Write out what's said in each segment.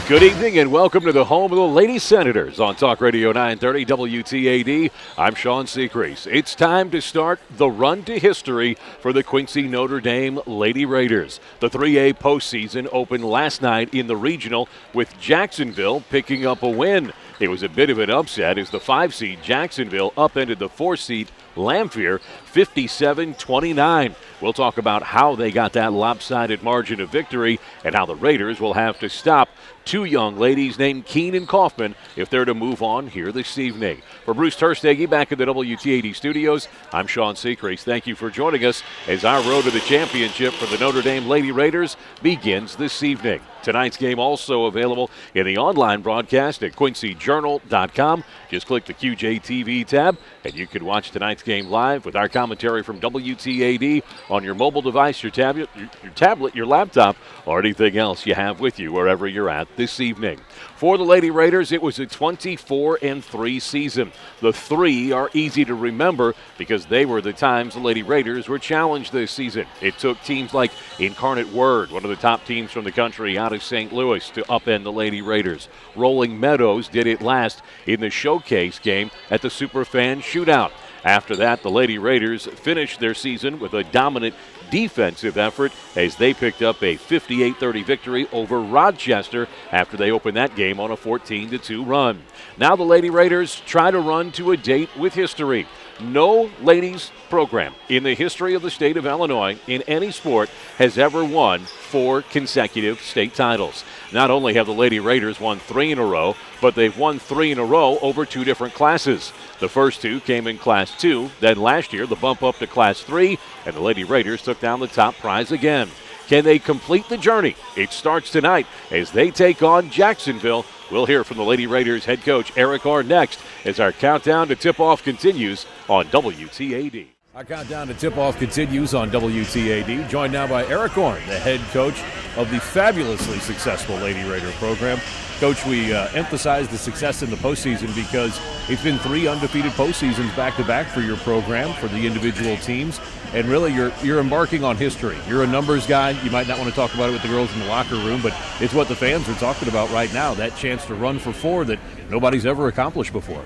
Good evening and welcome to the home of the Lady Senators on Talk Radio 930 WTAD. I'm Sean Seacrease. It's time to start the run to history for the Quincy Notre Dame Lady Raiders. The 3A postseason opened last night in the regional with Jacksonville picking up a win. It was a bit of an upset as the 5-seed Jacksonville upended the 4-seed Lamphere 57-29. We'll talk about how they got that lopsided margin of victory and how the Raiders will have to stop two young ladies named Keene and Kaufman if they're to move on here this evening. For Bruce Terstege back in the WTAD studios, I'm Sean Seacrease. Thank you for joining us as our road to the championship for the Notre Dame Lady Raiders begins this evening. Tonight's game also available in the online broadcast at quincyjournal.com. Just click the QJ TV tab, and you can watch tonight's game live with our commentary from WTAD on your mobile device, your tablet, your laptop, or anything else you have with you wherever you're at this evening. For the Lady Raiders, it was a 24-3 season. The three are easy to remember because they were the times the Lady Raiders were challenged this season. It took teams like Incarnate Word, one of the top teams from the country out of St. Louis, to upend the Lady Raiders. Rolling Meadows did it last in the showcase game at the Superfan Shootout. After that, the Lady Raiders finished their season with a dominant defensive effort as they picked up a 58-30 victory over Rochester after they opened that game on a 14-2 run. Now the Lady Raiders try to run to a date with history. No ladies program in the history of the state of Illinois in any sport has ever won 4 consecutive state titles. Not only have the Lady Raiders won 3 in a row, but they've won 3 in a row over 2 different classes. The first 2 came in Class 2, then last year the bump up to Class 3, and the Lady Raiders took down the top prize again. Can they complete the journey? It starts tonight as they take on Jacksonville. We'll hear from the Lady Raiders head coach Eric Orr next as our countdown to tip-off continues on WTAD. Our countdown to tip-off continues on WTAD, joined now by Eric Orr, the head coach of the fabulously successful Lady Raider program. Coach, we emphasize the success in the postseason because it's been 3 undefeated postseasons back-to-back for your program, for the individual teams, and really you're embarking on history. You're a numbers guy. You might not want to talk about it with the girls in the locker room, but it's what the fans are talking about right now, that chance to run for 4 that nobody's ever accomplished before.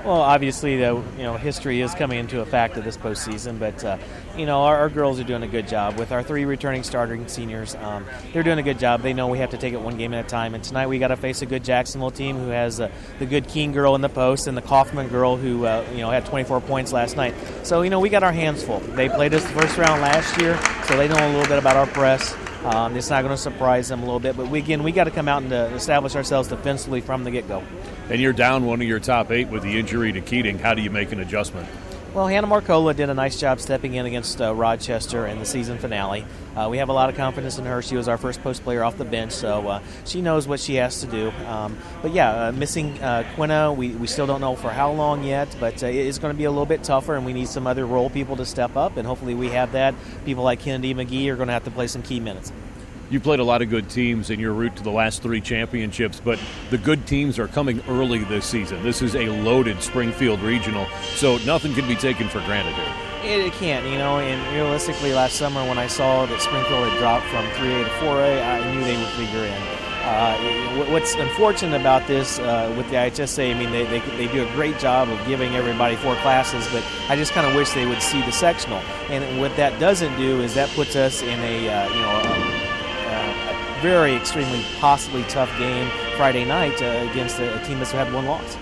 Well, obviously, history is coming into effect of this postseason, but our girls are doing a good job with our 3 returning starting seniors. They're doing a good job. They know we have to take it one game at a time, and tonight we got to face a good Jacksonville team who has the good Keene girl in the post and the Kaufman girl who had 24 points last night. So we got our hands full. They played us the first round last year, so they know a little bit about our press. It's not going to surprise them a little bit, but we got to come out and establish ourselves defensively from the get-go. And you're down one of your top 8 with the injury to Keating. How do you make an adjustment? Well, Hannah Marcola did a nice job stepping in against Rochester in the season finale. We have a lot of confidence in her. She was our first post player off the bench, so she knows what she has to do. Missing Quinna, we still don't know for how long yet, but it's going to be a little bit tougher, and we need some other role people to step up, and hopefully we have that. People like Kennedy McGee are going to have to play some key minutes. You played a lot of good teams in your route to the last 3 championships, but the good teams are coming early this season. This is a loaded Springfield regional, so nothing can be taken for granted here. It can't, and realistically last summer when I saw that Springfield had dropped from 3A to 4A, I knew they would figure in. What's unfortunate about this with the IHSA, they do a great job of giving everybody 4 classes, but I just kind of wish they would see the sectional. And what that doesn't do is that puts us in a very extremely possibly tough game Friday night against a team that's had 1 loss.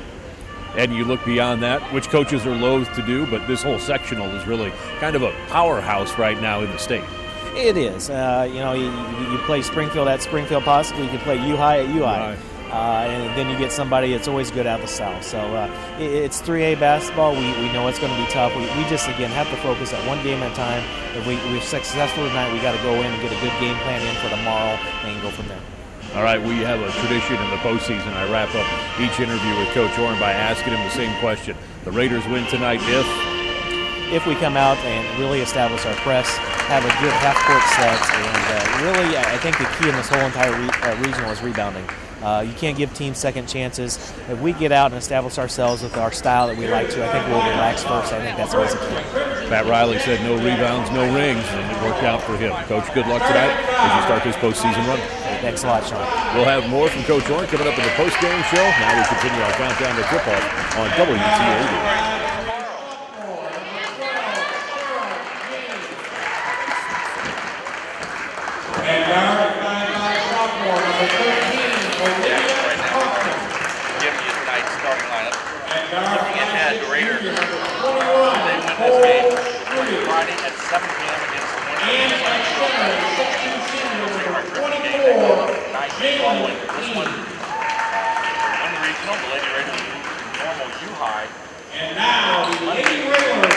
And you look beyond that, which coaches are loath to do, but this whole sectional is really kind of a powerhouse right now in the state. It is. You play Springfield at Springfield possibly. You can play U-High at U-High. And then you get somebody that's always good out the south. So it's 3A basketball. We know it's going to be tough. We just, again, have to focus at one game at a time. If we're successful tonight, we got to go in and get a good game plan in for tomorrow and go from there. All right, we have a tradition in the postseason. I wrap up each interview with Coach Orr by asking him the same question. The Raiders win tonight if we come out and really establish our press, have a good half-court set, and really I think the key in this whole entire regional is rebounding. You can't give teams second chances. If we get out and establish ourselves with our style that we like to, I think we'll relax first. I think that's always a key. Pat Riley said no rebounds, no rings, and it worked out for him. Coach, good luck tonight as you start this postseason run. Thanks a lot, Sean. We'll have more from Coach Horn coming up in the post-game show. Now we continue our countdown to tip-off on WTAD. Looking ahead, the Raiders, they win this game Friday at 7 p.m. against the Winter. This one, win the regional, the Lady Raiders normal U-High. And now, the Lady Raiders.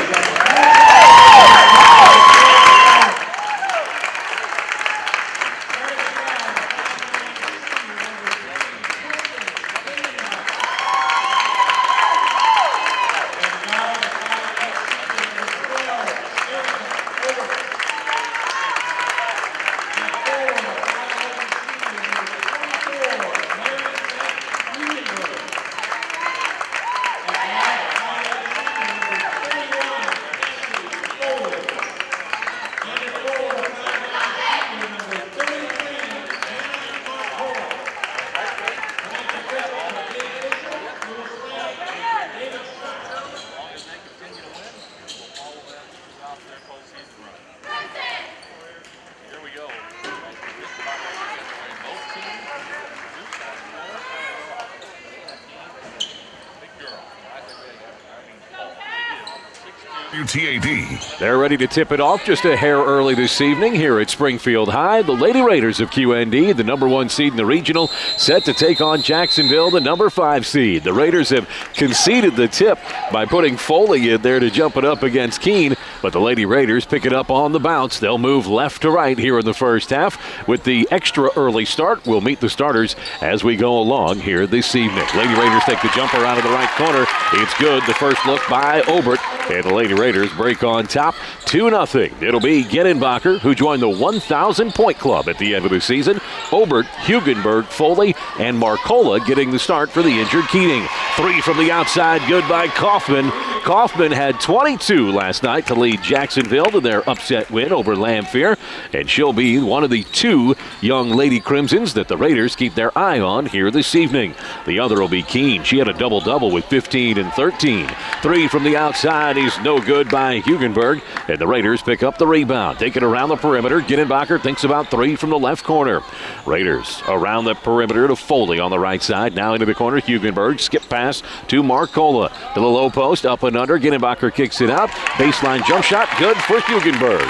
WTAD. They're ready to tip it off just a hair early this evening here at Springfield High. The Lady Raiders of QND, the number 1 seed in the regional, set to take on Jacksonville, the number 5 seed. The Raiders have conceded the tip by putting Foley in there to jump it up against Keene, but the Lady Raiders pick it up on the bounce. They'll move left to right here in the first half. With the extra early start, we'll meet the starters as we go along here this evening. Lady Raiders take the jumper out of the right corner. It's good. The first look by Obert, and the Lady Raiders break on top 2-0. It'll be Gedenbacher, who joined the 1,000-point club at the end of the season. Obert, Hugenberg, Foley, and Marcola getting the start for the injured Keating. 3 from the outside, good by Kaufman. Kaufman had 22 last night to lead Jacksonville to their upset win over Lamphere, and she'll be one of the 2 young Lady Crimsons that the Raiders keep their eye on here this evening. The other will be Keene. She had a double-double with 15 and 13. 3 from the outside is no good by Hugenberg, and the Raiders pick up the rebound. Take it around the perimeter. Gedenbacher thinks about 3 from the left corner. Raiders around the perimeter to Foley on the right side. Now into the corner, Hugenberg. Skip pass to Marcola. To the low post, up and under. Gedenbacher kicks it out. Baseline jump shot, good for Hugenberg.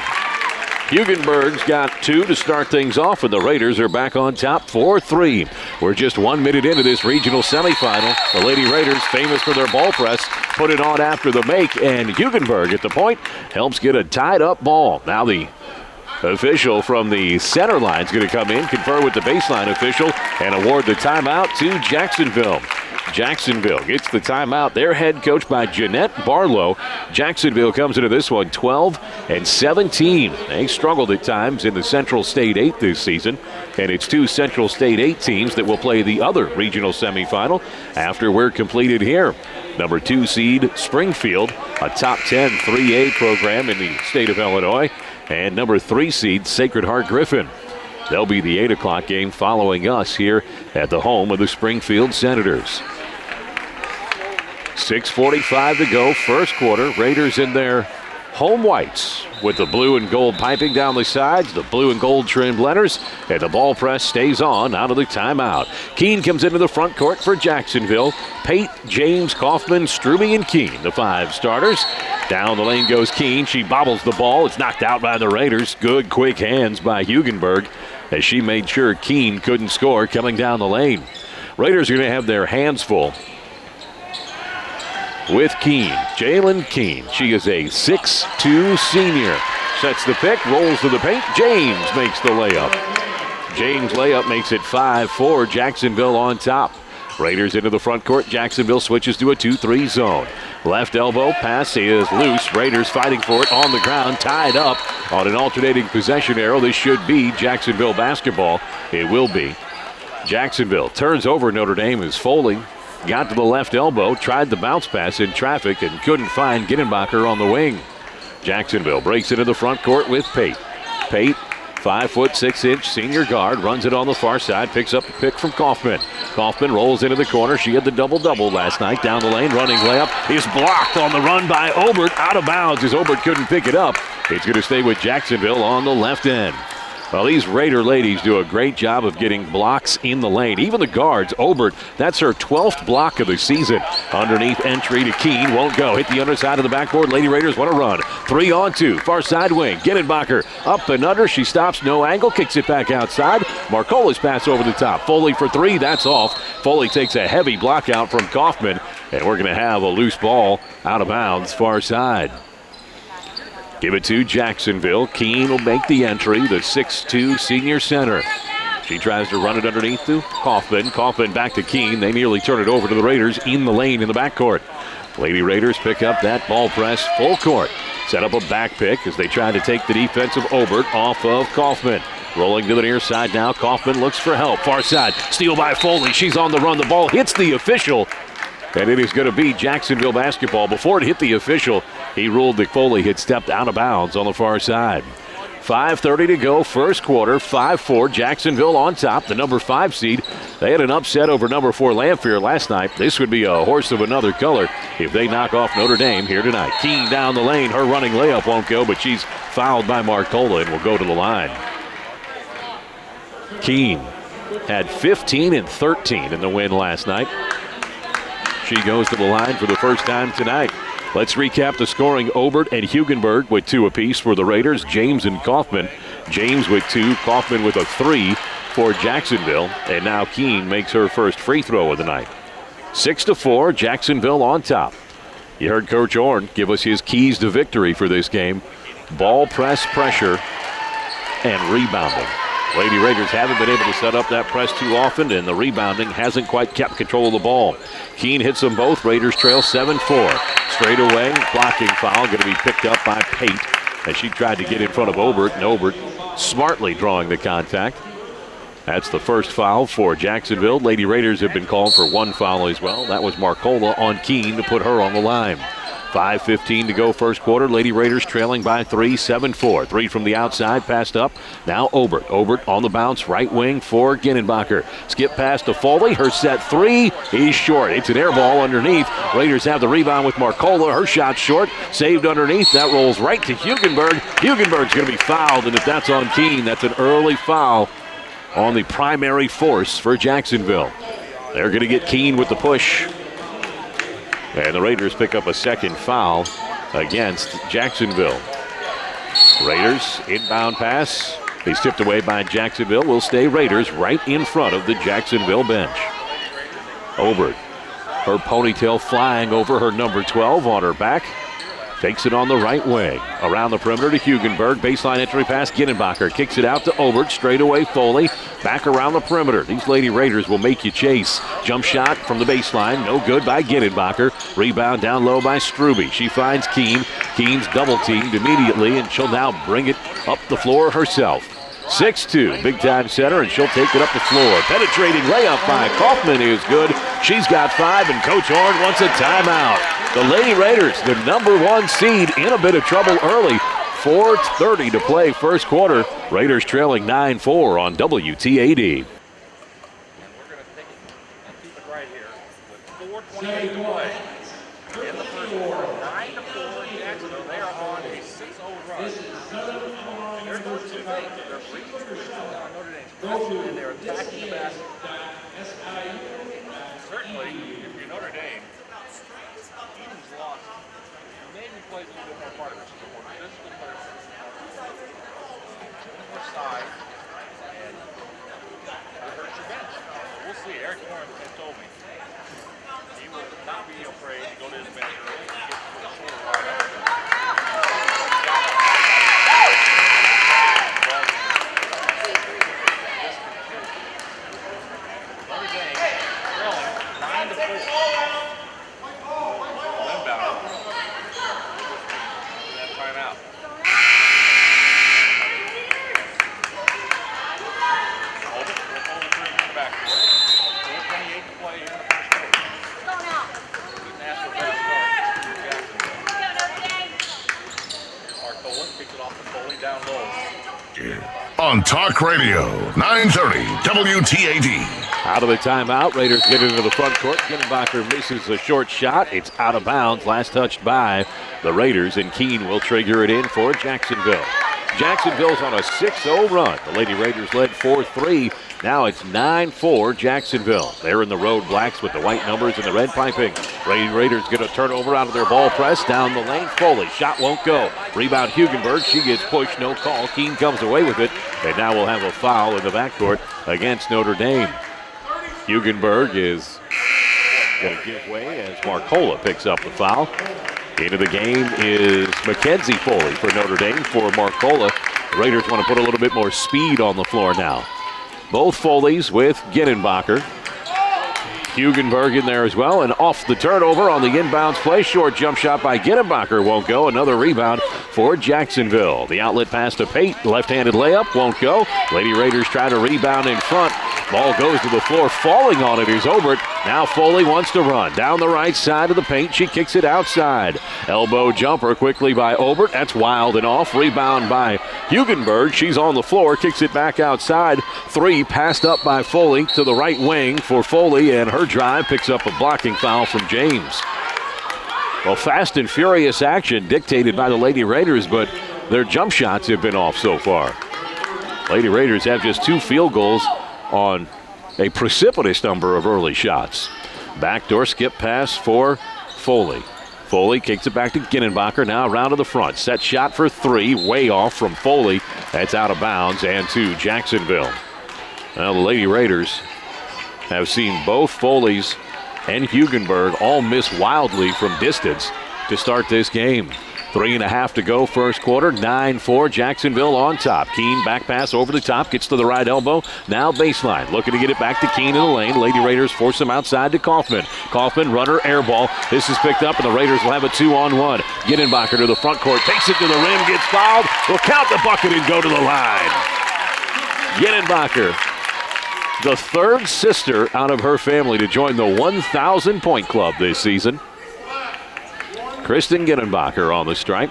Hugenberg's got 2 to start things off, and the Raiders are back on top 4-3. We're just 1 minute into this regional semifinal. The Lady Raiders, famous for their ball press, put it on after the make, and Hugenberg at the point helps get a tied-up ball. Now the official from the center line is going to come in, confer with the baseline official, and award the timeout to Jacksonville. Jacksonville gets the timeout. They're head coached by Jeanette Barlow. Jacksonville comes into this one 12 and 17. They struggled at times in the Central State 8 this season, and it's 2 Central State 8 teams that will play the other regional semifinal after we're completed here. Number 2 seed Springfield, a top 10 3A program in the state of Illinois, and number 3 seed Sacred Heart Griffin. They'll be the 8 o'clock game following us here at the home of the Springfield Senators. 6:45 to go, first quarter. Raiders in their home whites with the blue and gold piping down the sides, the blue and gold trimmed letters, and the ball press stays on out of the timeout. Keene comes into the front court for Jacksonville. Pate, James, Kaufman, Strube, and Keene, the 5 starters. Down the lane goes Keene. She bobbles the ball. It's knocked out by the Raiders. Good, quick hands by Hugenberg as she made sure Keene couldn't score coming down the lane. Raiders are going to have their hands full with Keene. Jalen Keene. She is a 6'2 senior. Sets the pick, rolls to the paint. James makes the layup. James' layup makes it 5-4. Jacksonville on top. Raiders into the front court. Jacksonville switches to a 2-3 zone. Left elbow pass is loose. Raiders fighting for it on the ground, tied up on an alternating possession arrow. This should be Jacksonville basketball. It will be. Jacksonville turns over Notre Dame as Foley got to the left elbow, tried the bounce pass in traffic and couldn't find Gedenbacher on the wing. Jacksonville breaks into the front court with Pate. Pate 5'6" senior guard, runs it on the far side, picks up the pick from Kaufman. Kaufman rolls into the corner. She had the double-double last night. Down the lane, running layup is blocked on the run by Obert. Out of bounds as Obert couldn't pick it up. It's going to stay with Jacksonville on the left end. Well, these Raider ladies do a great job of getting blocks in the lane. Even the guards, Obert, that's her 12th block of the season. Underneath entry to Keene, won't go. Hit the underside of the backboard. Lady Raiders want to run. 3-on-2, far side wing. Ginenbacher up and under. She stops, no angle, kicks it back outside. Marcola's pass over the top. Foley for 3, that's off. Foley takes a heavy block out from Kaufman, and we're going to have a loose ball out of bounds, far side. Give it to Jacksonville. Keene will make the entry, the 6'2" senior center. She tries to run it underneath to Kaufman. Kaufman back to Keene. They nearly turn it over to the Raiders in the lane in the backcourt. Lady Raiders pick up that ball press full court. Set up a back pick as they try to take the defensive Obert off of Kaufman. Rolling to the near side now. Kaufman looks for help. Far side. Steal by Foley. She's on the run. The ball hits the official. And it is going to be Jacksonville basketball. Before it hit the official, he ruled that Foley had stepped out of bounds on the far side. 5:30 to go, first quarter, 5-4, Jacksonville on top, the number 5 seed. They had an upset over number 4 Lamphere last night. This would be a horse of another color if they knock off Notre Dame here tonight. Keene down the lane, her running layup won't go, but she's fouled by Marcola and will go to the line. Keene had 15 and 13 in the win last night. She goes to the line for the first time tonight. Let's recap the scoring. Obert and Hugenberg with 2 apiece for the Raiders. James and Kaufman. James with 2, Kaufman with a 3 for Jacksonville. And now Keene makes her first free throw of the night. 6-4, Jacksonville on top. You heard Coach Orn give us his keys to victory for this game. Ball press pressure and rebounding. Lady Raiders haven't been able to set up that press too often, and the rebounding hasn't quite kept control of the ball. Keene hits them both. Raiders trail 7-4. Straight away, blocking foul going to be picked up by Pate as she tried to get in front of Obert, and Obert smartly drawing the contact. That's the first foul for Jacksonville. Lady Raiders have been called for 1 foul as well. That was Marcola on Keene to put her on the line. 5:15 to go first quarter. Lady Raiders trailing by 3, 7-4. 3 from the outside, passed up. Now Obert. Obert on the bounce, right wing for Ginenbacher. Skip pass to Foley. Her set 3 is short. It's an air ball underneath. Raiders have the rebound with Marcola. Her shot short. Saved underneath. That rolls right to Hugenberg. Hugenberg's going to be fouled, and if that's on Keene, that's an early foul on the primary force for Jacksonville. They're going to get Keene with the push. And the Raiders pick up a second foul against Jacksonville. Raiders inbound pass. He's tipped away by Jacksonville. Will stay Raiders right in front of the Jacksonville bench. Obert. Her ponytail flying over her number 12 on her back. Takes it on the right wing. Around the perimeter to Hugenberg. Baseline entry pass. Ginenbacher kicks it out to Obert. Straight away Foley. Back around the perimeter. These Lady Raiders will make you chase. Jump shot from the baseline. No good by Ginenbacher. Rebound down low by Struby. She finds Keene. Keene's double teamed immediately, and she'll now bring it up the floor herself. 6'2", big-time center, and she'll take it up the floor. Penetrating layup by Kaufman is good. She's got 5, and Coach Horn wants a timeout. The Lady Raiders, the number 1 seed, in a bit of trouble early. 4:30 to play first quarter. Raiders trailing 9-4 on WTAD. And we're going to take it and keep it right here with 4:28 to play in the first quarter. 9-4 Jacksonville. They are on a 6-0 run. And they're doing 2 things. They're breaking down Notre Dame's press, and they're attacking the basket. Certainly, if you're Notre Dame, Eden's lost. Maybe plays a little bit more part of it. She's a more physical player. More size. And it hurts your bench. We'll see. Eric Warren has told me he will not be afraid to go to his bench early and get to the floor right up. Notre Dame trailing 9-4. Inbound. That timeout. Hold it. We'll hold the 3 in the backcourt. 4:28 to play here in the first quarter. Didn't ask for a better start. Jacksonville. Marcola picks it off the Foley down low. on Talk Radio 930 WTAD. Out of the timeout, Raiders get into the front court. Ginenbacher misses a short shot. It's out of bounds. Last touched by the Raiders, and Keene will trigger it in for Jacksonville. Jacksonville's on a 6-0 run. The Lady Raiders led 4-3. Now it's 9-4 Jacksonville. They're in the road blacks with the white numbers and the red piping. Lady Raiders get a turnover out of their ball press. Down the lane, Foley. Shot won't go. Rebound Hugenberg. She gets pushed, no call. Keene comes away with it. And now we'll have a foul in the backcourt against Notre Dame. Hugenberg is going to give way as Marcola picks up the foul. Into the game is Mackenzie Foley for Notre Dame for Marcola. The Raiders want to put a little bit more speed on the floor now. Both Foleys with Ginenbacher. Hugenberg in there as well, and off the turnover on the inbounds play. Short jump shot by Ginenbacher won't go. Another rebound for Jacksonville. The outlet pass to Pate. Left-handed layup won't go. Lady Raiders try to rebound in front. Ball goes to the floor. Falling on it is Obert. Now Foley wants to run. Down the right side of the paint. She kicks it outside. Elbow jumper quickly by Obert. That's wild and off. Rebound by Hugenberg. She's on the floor. Kicks it back outside. Three passed up by Foley to the right wing for Foley, and her drive picks up a blocking foul from James. Well, fast and furious action dictated by the Lady Raiders, but their jump shots have been off so far. Lady Raiders have just 2 field goals on a precipitous number of early shots. Backdoor skip pass for Foley. Foley kicks it back to Ginenbacher. Now around to the front. Set shot for 3. Way off from Foley. That's out of bounds and to Jacksonville. Now the Lady Raiders have seen both Foleys and Hugenberg all miss wildly from distance to start this game. 3.5 to go first quarter. 9-4 Jacksonville on top. Keene back pass over the top. Gets to the right elbow. Now baseline. Looking to get it back to Keene in the lane. Lady Raiders force him outside to Kaufman. Kaufman, runner, air ball. This is picked up, and the Raiders will have a 2-on-1. Ginenbacher to the front court. Takes it to the rim. Gets fouled. Will count the bucket and go to the line. Ginenbacher, the third sister out of her family to join the 1,000-point club this season. Kristen Ginenbacher on the strike.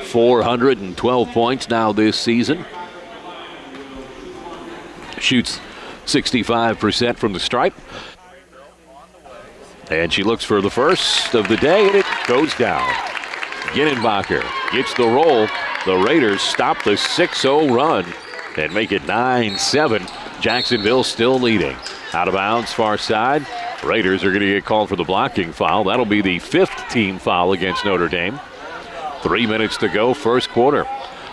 412 points now this season. Shoots 65% from the stripe. And she looks for the first of the day, and it goes down. Ginenbacher gets the roll. The Raiders stop the 6-0 run and make it 9-7. Jacksonville still leading. Out of bounds, far side. Raiders are going to get called for the blocking foul. That'll be the 5th team foul against Notre Dame. 3 minutes to go, first quarter.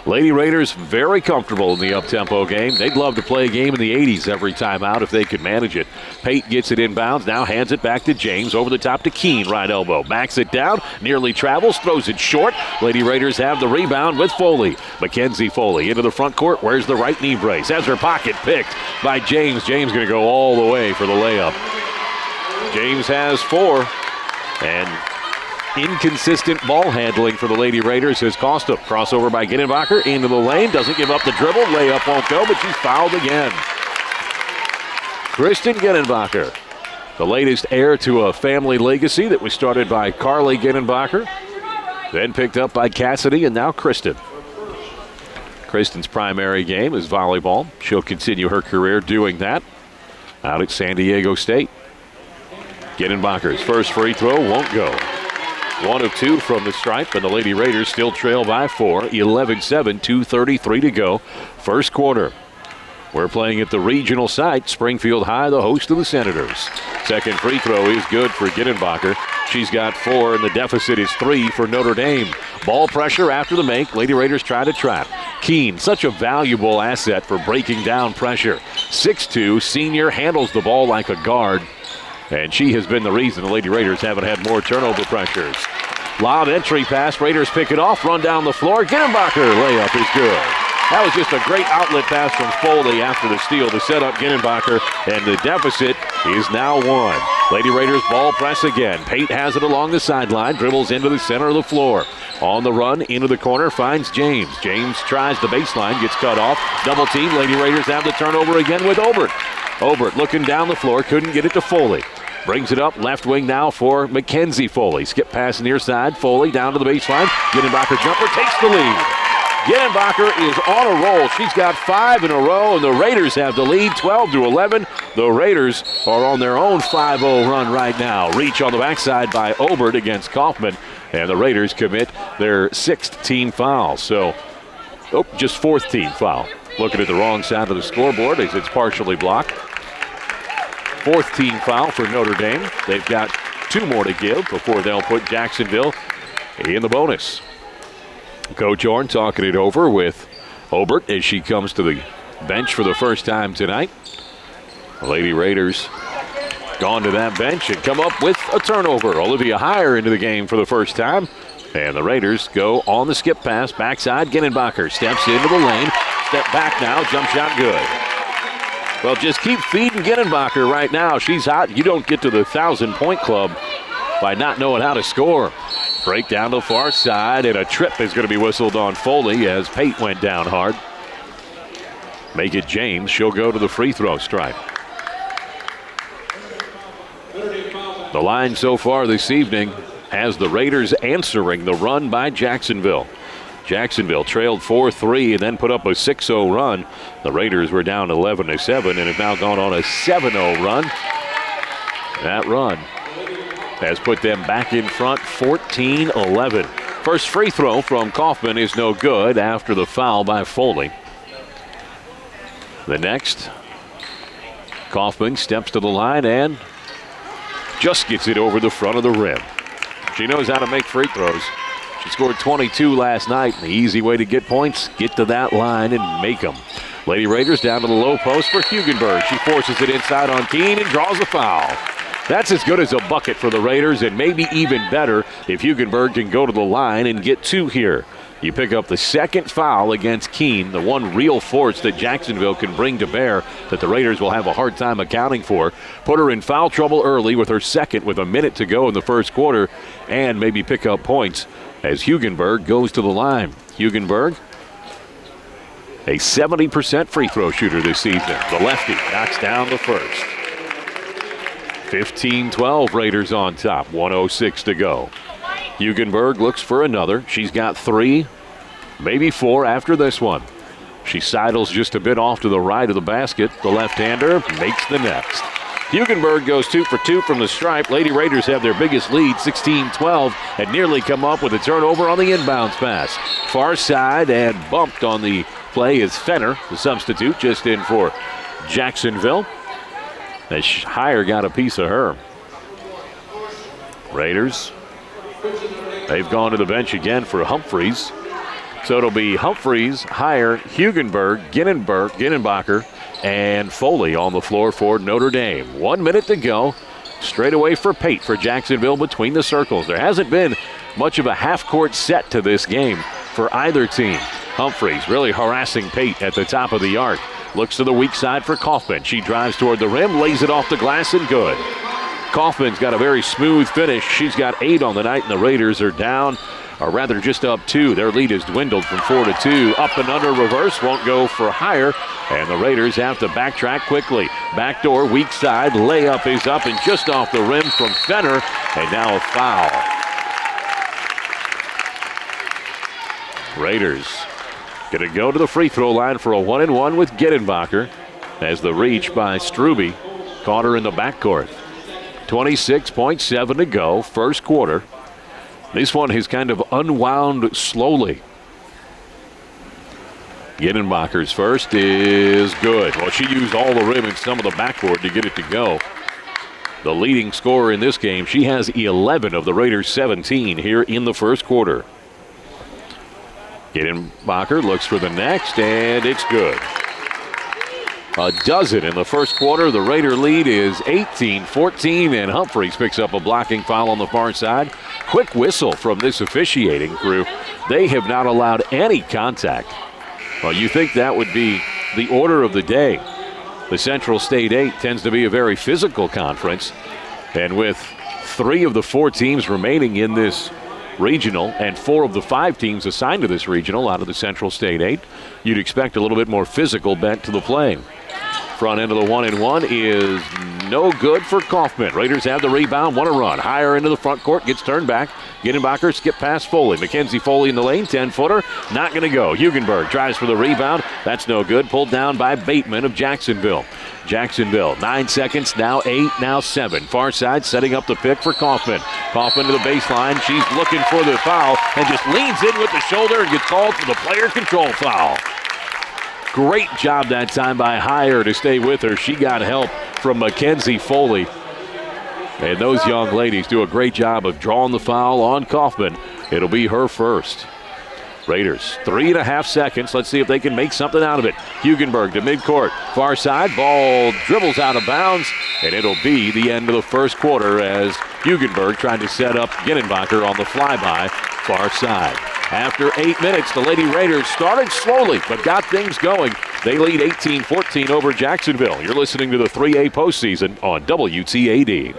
Lady Raiders very comfortable in the up-tempo game. They'd love to play a game in the 80s every time out if they could manage it. Pate gets it inbounds, now hands it back to James. Over the top to Keene, right elbow. Backs it down, nearly travels, throws it short. Lady Raiders have the rebound with Foley. Mackenzie Foley into the front court. Where's the right knee brace? Has her pocket picked by James. James going to go all the way for the layup. James has 4, and inconsistent ball handling for the Lady Raiders has cost them. Crossover by Ginenbacher into the lane. Doesn't give up the dribble. Layup won't go, but she's fouled again. Kristen Ginenbacher, the latest heir to a family legacy that was started by Carly Ginenbacher, then picked up by Cassidy, and now Kristen. Kristen's primary game is volleyball. She'll continue her career doing that out at San Diego State. Ginenbacher's first free throw won't go. 1 of 2 from the stripe, and the Lady Raiders still trail by 4. 11-7, 2:33 to go. First quarter. We're playing at the regional site, Springfield High, the host of the Senators. Second free throw is good for Ginenbacher. She's got 4, and the deficit is 3 for Notre Dame. Ball pressure after the make. Lady Raiders try to trap. Keene, such a valuable asset for breaking down pressure. 6'2", senior, handles the ball like a guard. And she has been the reason the Lady Raiders haven't had more turnover pressures. Lob entry pass. Raiders pick it off. Run down the floor. Ginenbacher layup is good. That was just a great outlet pass from Foley after the steal to set up Ginenbacher. And the deficit is now 1. Lady Raiders ball press again. Pate has it along the sideline. Dribbles into the center of the floor. On the run, into the corner, finds James. James tries the baseline. Gets cut off. Double team. Lady Raiders have the turnover again with Obert. Obert looking down the floor. Couldn't get it to Foley. Brings it up left wing now for Mackenzie Foley. Skip pass near side. Foley down to the baseline. Ginenbacher jumper takes the lead. Ginnenbacher is on a roll. She's got 5 in a row, and the Raiders have the lead 12-11. The Raiders are on their own 5-0 run right now. Reach on the backside by Obert against Kaufman, and the Raiders commit their 6th team foul. So, just 4th team foul. Looking at the wrong side of the scoreboard as it's partially blocked. 4th team foul for Notre Dame. They've got 2 more to give before they'll put Jacksonville in the bonus. Coach Horn talking it over with Obert as she comes to the bench for the first time tonight. The Lady Raiders gone to that bench and come up with a turnover. Olivia Heyer into the game for the first time. And the Raiders go on the skip pass. Backside, Ginnenbacher steps into the lane. Step back now, jump shot good. Well, just keep feeding Ginnenbacher right now. She's hot. You don't get to the 1,000-point club by not knowing how to score. Break down the far side, and a trip is going to be whistled on Foley as Pate went down hard. Make it James. She'll go to the free throw stripe. The line so far this evening has the Raiders answering the run by Jacksonville. Jacksonville trailed 4-3 and then put up a 6-0 run. The Raiders were down 11-7 and have now gone on a 7-0 run. That run has put them back in front 14-11. First free throw from Kaufman is no good after the foul by Foley. The next, Kaufman steps to the line and just gets it over the front of the rim. She knows how to make free throws. She scored 22 last night. The easy way to get points, get to that line and make them. Lady Raiders down to the low post for Hugenberg. She forces it inside on Keene and draws a foul. That's as good as a bucket for the Raiders, and maybe even better if Hugenberg can go to the line and get 2 here. You pick up the 2nd foul against Keene, the one real force that Jacksonville can bring to bear that the Raiders will have a hard time accounting for. Put her in foul trouble early with her 2nd with a minute to go in the first quarter, and maybe pick up points as Hugenberg goes to the line. Hugenberg, a 70% free throw shooter this season. The lefty knocks down the first. 15-12 Raiders on top, 1:06 to go. Hugenberg looks for another. She's got 3, maybe 4 after this one. She sidles just a bit off to the right of the basket. The left-hander makes the next. Hugenberg goes 2 for 2 from the stripe. Lady Raiders have their biggest lead, 16-12, and nearly come up with a turnover on the inbounds pass. Far side and bumped on the play is Fenner, the substitute, just in for Jacksonville. As Heyer got a piece of her. Raiders, they've gone to the bench again for Humphreys. So it'll be Humphreys, Heyer, Hugenberg, Ginnenbacher, and Foley on the floor for Notre Dame. 1 minute to go. Straight away for Pate for Jacksonville between the circles. There hasn't been much of a half-court set to this game for either team. Humphreys really harassing Pate at the top of the arc. Looks to the weak side for Kaufman. She drives toward the rim, lays it off the glass, and good. Kaufman's got a very smooth finish. She's got 8 on the night, and the Raiders are down, or rather just up 2. Their lead has dwindled from 4-2. Up and under reverse, won't go for Heyer, and the Raiders have to backtrack quickly. Backdoor, weak side, layup is up and just off the rim from Fenner, and now a foul. Raiders going to go to the free throw line for a 1-and-1 with Ginnenbacher as the reach by Struby caught her in the backcourt. 26.7 to go, first quarter. This one has kind of unwound slowly. Ginnenbacher's first is good. Well, she used all the rim and some of the backboard to get it to go. The leading scorer in this game, she has 11 of the Raiders' 17 here in the first quarter. Ginnenbacher looks for the next, and it's good. A dozen in the first quarter. The Raider lead is 18-14, and Humphreys picks up a blocking foul on the far side. Quick whistle from this officiating crew. They have not allowed any contact. Well, you think that would be the order of the day. The Central State 8 tends to be a very physical conference, and with 3 of the 4 teams remaining in this regional and 4 of the 5 teams assigned to this regional out of the Central State 8, you'd expect a little bit more physical bent to the play. Front end of the 1-and-1 is no good for Kaufman. Raiders have the rebound, want to run. Higher into the front court, gets turned back. Ginenbacher skip past Foley. Mackenzie Foley in the lane, 10-footer. Not going to go. Hugenberg tries for the rebound. That's no good. Pulled down by Bateman of Jacksonville. 9 seconds, now 8, now 7. Far side setting up the pick for Kaufman. Kaufman to the baseline. She's looking for the foul and just leans in with the shoulder and gets called for the player control foul. Great job that time by Heyer to stay with her. She got help from Mackenzie Foley. And those young ladies do a great job of drawing the foul on Kaufman. It'll be her first. Raiders, 3.5 seconds. Let's see if they can make something out of it. Hugenberg to midcourt. Far side, ball dribbles out of bounds, and it'll be the end of the first quarter as Hugenberg trying to set up Ginenbacher on the flyby far side. After 8 minutes, the Lady Raiders started slowly but got things going. They lead 18-14 over Jacksonville. You're listening to the 3A postseason on WTAD.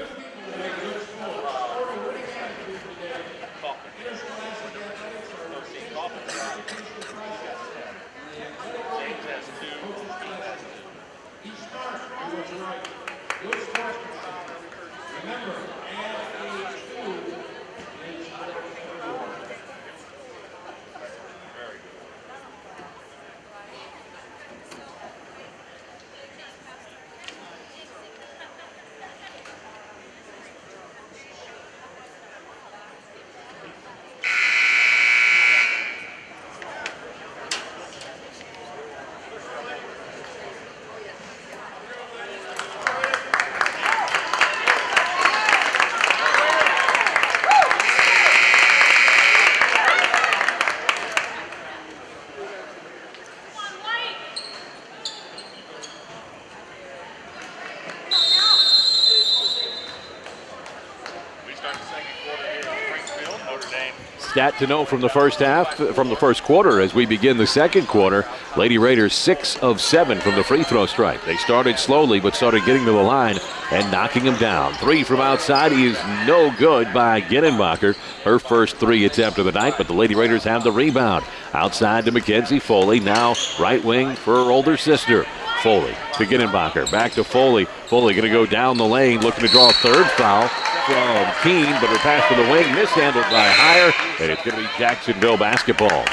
Stat to know from the first quarter as we begin the second quarter. Lady Raiders 6 of 7 from the free throw stripe. They started slowly but started getting to the line and knocking them down. 3 from outside is no good by Ginenbacher. Her first 3 attempt of the night, but the Lady Raiders have the rebound. Outside to Mackenzie Foley, now right wing for her older sister. Foley to Ginenbacher, back to Foley. Foley going to go down the lane, looking to draw a third foul from Keene, but her pass to the wing mishandled by Heyer, and it's going to be Jacksonville basketball.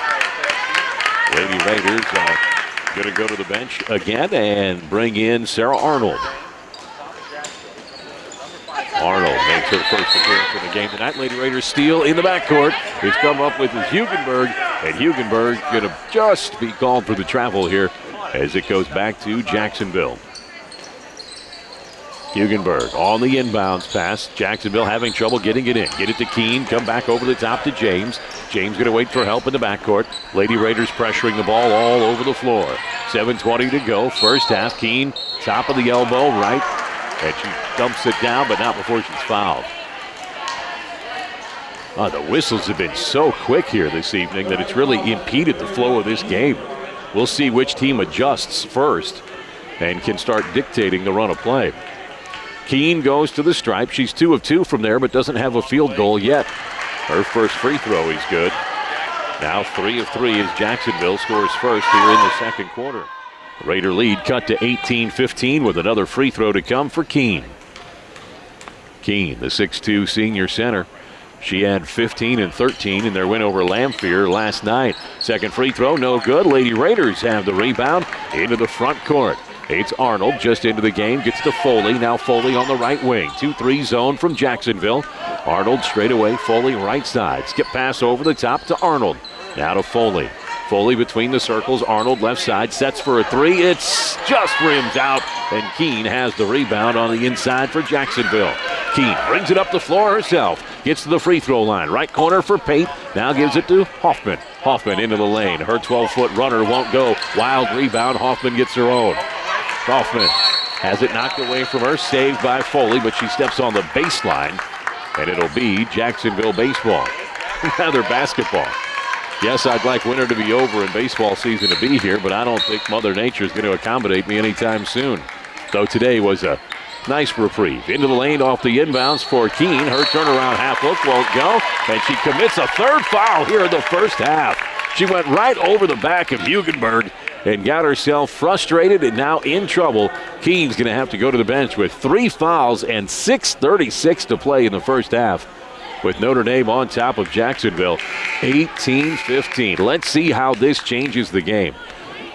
Lady Raiders going to go to the bench again and bring in Sarah Arnold. Arnold makes her first appearance in the game tonight. Lady Raiders steal in the backcourt. It's come up with Hugenberg, and Hugenberg going to just be called for the travel here as it goes back to Jacksonville. Hugenberg on the inbounds pass. Jacksonville having trouble getting it in. Get it to Keene. Come back over the top to James. James going to wait for help in the backcourt. Lady Raiders pressuring the ball all over the floor. 7:20 to go. First half. Keene top of the elbow right. And she dumps it down, but not before she's fouled. The whistles have been so quick here this evening that it's really impeded the flow of this game. We'll see which team adjusts first and can start dictating the run of play. Keene goes to the stripe. She's 2 of 2 from there, but doesn't have a field goal yet. Her first free throw is good. Now 3 of 3 as Jacksonville scores first here in the second quarter. Raider lead cut to 18-15 with another free throw to come for Keene. Keene, the 6'2 senior center. She had 15 and 13 in their win over Lamphere last night. Second free throw, no good. Lady Raiders have the rebound into the front court. It's Arnold just into the game, gets to Foley. Now Foley on the right wing. 2-3 zone from Jacksonville. Arnold straight away, Foley right side. Skip pass over the top to Arnold. Now to Foley. Foley between the circles. Arnold left side, sets for a 3. It's just rims out, and Keene has the rebound on the inside for Jacksonville. Keene brings it up the floor herself. Gets to the free throw line. Right corner for Pate. Now gives it to Hoffman. Hoffman into the lane. Her 12-foot runner won't go. Wild rebound. Hoffman gets her own. Hoffman has it knocked away from her. Saved by Foley, but she steps on the baseline, and it'll be Jacksonville baseball. Rather basketball. Yes, I'd like winter to be over and baseball season to be here, but I don't think Mother Nature is going to accommodate me anytime soon. Though today was a nice reprieve. Into the lane off the inbounds for Keene. Her turnaround half hook won't go, and she commits a third foul here in the first half. She went right over the back of Hugenberg, and got herself frustrated and now in trouble. Keene's going to have to go to the bench with 3 fouls and 6:36 to play in the first half, with Notre Dame on top of Jacksonville, 18-15. Let's see how this changes the game.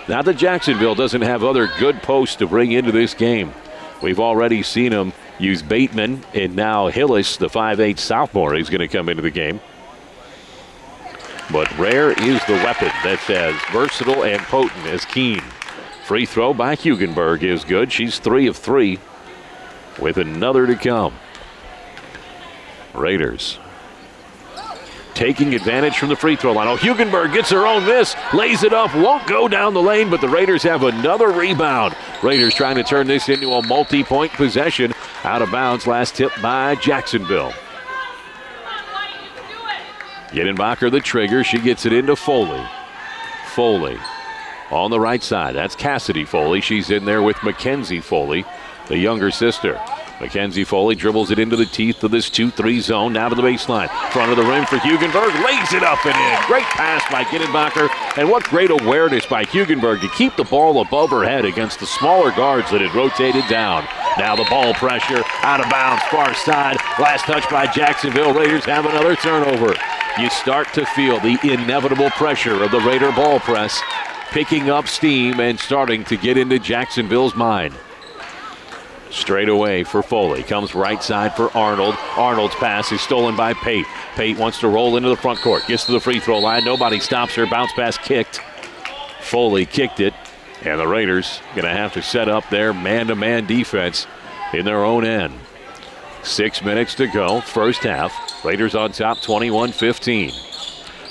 Not that Jacksonville doesn't have other good posts to bring into this game. We've already seen them use Bateman, and now Hillis, the 5'8 sophomore, is going to come into the game. But rare is the weapon that's as versatile and potent as Keene. Free throw by Hugenberg is good. She's 3 of 3 with another to come. Raiders taking advantage from the free throw line. Oh, Hugenberg gets her own miss, lays it up, won't go down the lane, but the Raiders have another rebound. Raiders trying to turn this into a multi-point possession. Out of bounds, last tip by Jacksonville. Gedenbacher the trigger. She gets it into Foley. Foley on the right side. That's Cassidy Foley. She's in there with Mackenzie Foley, the younger sister. Mackenzie Foley dribbles it into the teeth of this 2-3 zone. Now to the baseline. Front of the rim for Hugenberg. Lays it up and in. Great pass by Gedenbacher. And what great awareness by Hugenberg to keep the ball above her head against the smaller guards that had rotated down. Now the ball pressure. Out of bounds. Far side. Last touch by Jacksonville. Raiders have another turnover. You start to feel the inevitable pressure of the Raider ball press picking up steam and starting to get into Jacksonville's mind. Straight away for Foley. Comes right side for Arnold. Arnold's pass is stolen by Pate. Pate wants to roll into the front court. Gets to the free throw line. Nobody stops her. Bounce pass kicked. Foley kicked it. And the Raiders going to have to set up their man-to-man defense in their own end. 6 minutes to go. First half. Raiders on top 21-15.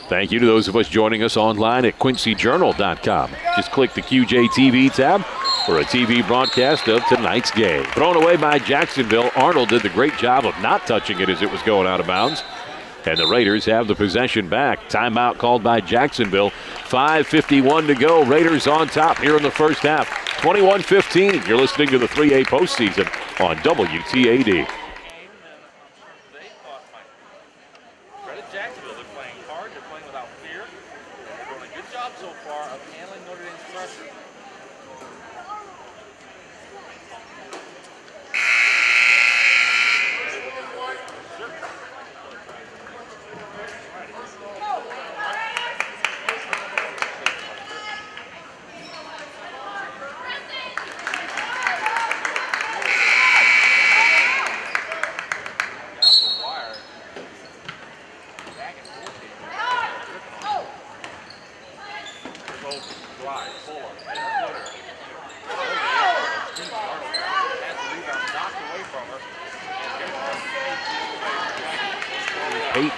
Thank you to those of us joining us online at quincyjournal.com. Just click the QJ TV tab for a TV broadcast of tonight's game. Thrown away by Jacksonville. Arnold did the great job of not touching it as it was going out of bounds. And the Raiders have the possession back. Timeout called by Jacksonville. 5:51 to go. Raiders on top here in the first half. 21-15. You're listening to the 3A postseason on WTAD. Credit Jacksonville. They're playing hard. They're playing without fear. They're doing a good job so far of handling Notre Dame's pressure.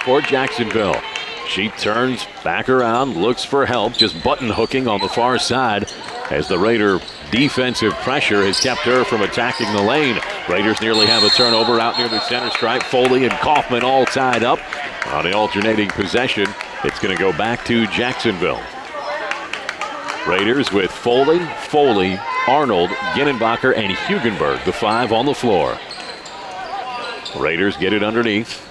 For Jacksonville. She turns back around, looks for help, just button hooking on the far side as the Raider defensive pressure has kept her from attacking the lane. Raiders nearly have a turnover out near the center stripe. Foley and Kaufman all tied up on an alternating possession. It's going to go back to Jacksonville. Raiders with Foley, Arnold, Gedenbacher, and Hugenberg, the 5 on the floor. Raiders get it underneath.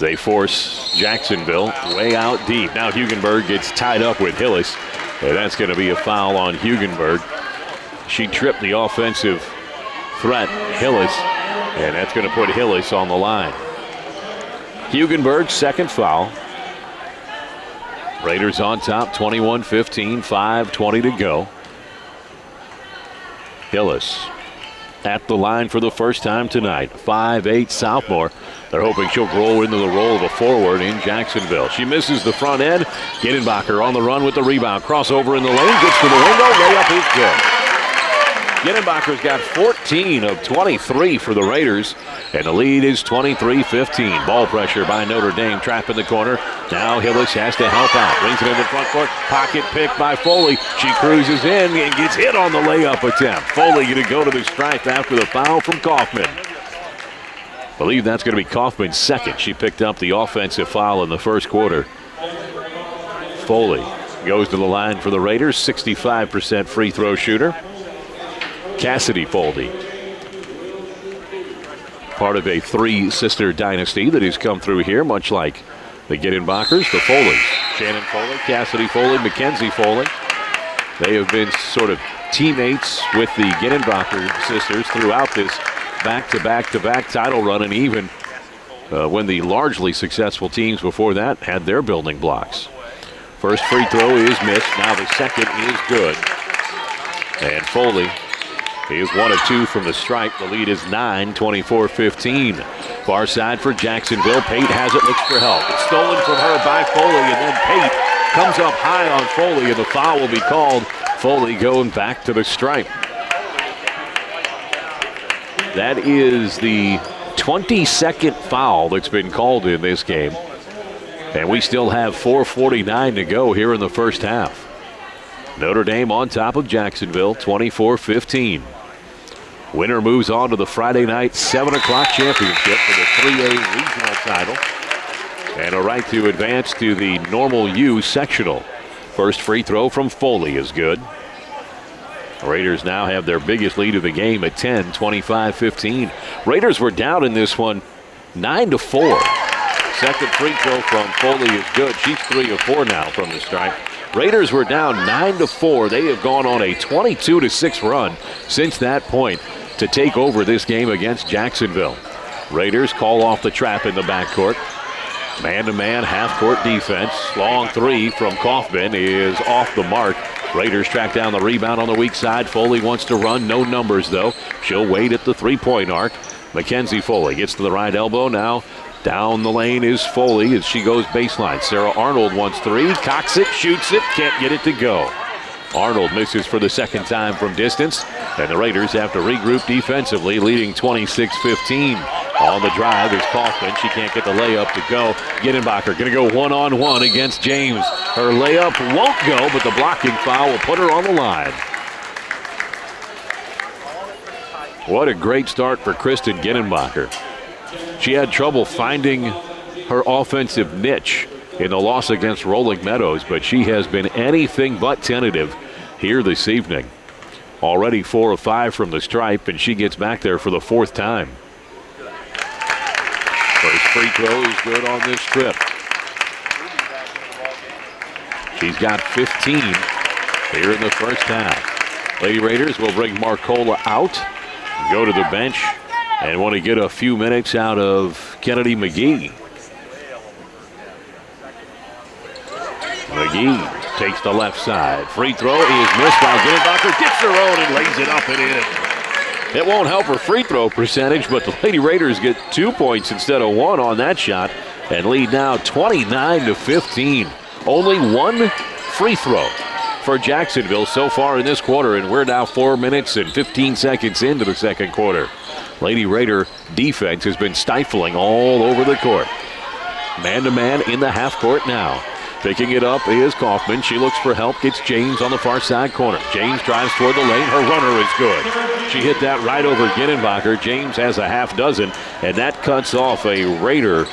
They force Jacksonville way out deep. Now Hugenberg gets tied up with Hillis. And that's going to be a foul on Hugenberg. She tripped the offensive threat, Hillis, and that's going to put Hillis on the line. Hugenberg's second foul. Raiders on top, 21-15, 5:20 to go. Hillis at the line for the first time tonight. 5'8 sophomore. They're hoping she'll grow into the role of a forward in Jacksonville. She misses the front end. Gedenbacher on the run with the rebound. Crossover in the lane. Gets to the window. Layup is good. Gedenbacher's got 14 of 23 for the Raiders. And the lead is 23-15. Ball pressure by Notre Dame. Trap in the corner. Now Hillis has to help out. Brings it in the front court. Pocket pick by Foley. She cruises in and gets hit on the layup attempt. Foley going to go to the stripe after the foul from Kaufman. Believe that's going to be Kaufman's second. She picked up the offensive foul in the first quarter. Foley goes to the line for the Raiders. 65% free throw shooter. Cassidy Foley, part of a 3-sister dynasty that has come through here, much like the Gedenbachers, the Foleys. Shannon Foley, Cassidy Foley, Mackenzie Foley. They have been sort of teammates with the Ginenbacher sisters throughout this back-to-back-to-back title run, and even when the largely successful teams before that had their building blocks. First free throw is missed. Now the second is good. And Foley is 1 of 2 from the stripe. The lead is 9, 24-15. Far side for Jacksonville. Pate has it, looks for help. It's stolen from her by Foley, and then Pate comes up high on Foley, and the foul will be called. Foley going back to the stripe. That is the 22nd foul that's been called in this game. And we still have 4:49 to go here in the first half. Notre Dame on top of Jacksonville, 24-15. Winner moves on to the Friday night 7 o'clock championship for the 3A regional title. And a right to advance to the Normal U sectional. First free throw from Foley is good. Raiders now have their biggest lead of the game at 10, 25-15. Raiders were down in this one 9-4. Second free throw from Foley is good. She's 3 of 4 now from the stripe. Raiders were down 9-4. They have gone on a 22-6 run since that point to take over this game against Jacksonville. Raiders call off the trap in the backcourt. Man-to-man half-court defense. Long three from Kaufman is off the mark. Raiders track down the rebound on the weak side. Foley wants to run. No numbers, though. She'll wait at the three-point arc. Mackenzie Foley gets to the right elbow now. Down the lane is Foley as she goes baseline. Sarah Arnold wants 3. Cocks it, shoots it, can't get it to go. Arnold misses for the second time from distance. And the Raiders have to regroup defensively, leading 26-15. On the drive is Kaufman. She can't get the layup to go. Ginenbacher going to go one-on-one against James. Her layup won't go, but the blocking foul will put her on the line. What a great start for Kristen Ginenbacher. She had trouble finding her offensive niche in the loss against Rolling Meadows, but she has been anything but tentative here this evening. Already 4 of 5 from the stripe, and she gets back there for the 4th time. First free throw is good on this trip. She's got 15 here in the first half. Lady Raiders will bring Marcola out, go to the bench, and want to get a few minutes out of Kennedy McGee. McGee takes the left side. Free throw is missed while Ginenbacher gets her own and lays it up and in. It won't help her free throw percentage, but the Lady Raiders get 2 points instead of 1 on that shot and lead now 29-15. Only 1 free throw for Jacksonville so far in this quarter, and we're now 4 minutes and 15 seconds into the second quarter. Lady Raider defense has been stifling all over the court. Man-to-man in the half court now. Picking it up is Kaufman. She looks for help, gets James on the far side corner. James drives toward the lane. Her runner is good. She hit that right over Ginenbacher. James has a half dozen, and that cuts off a Raider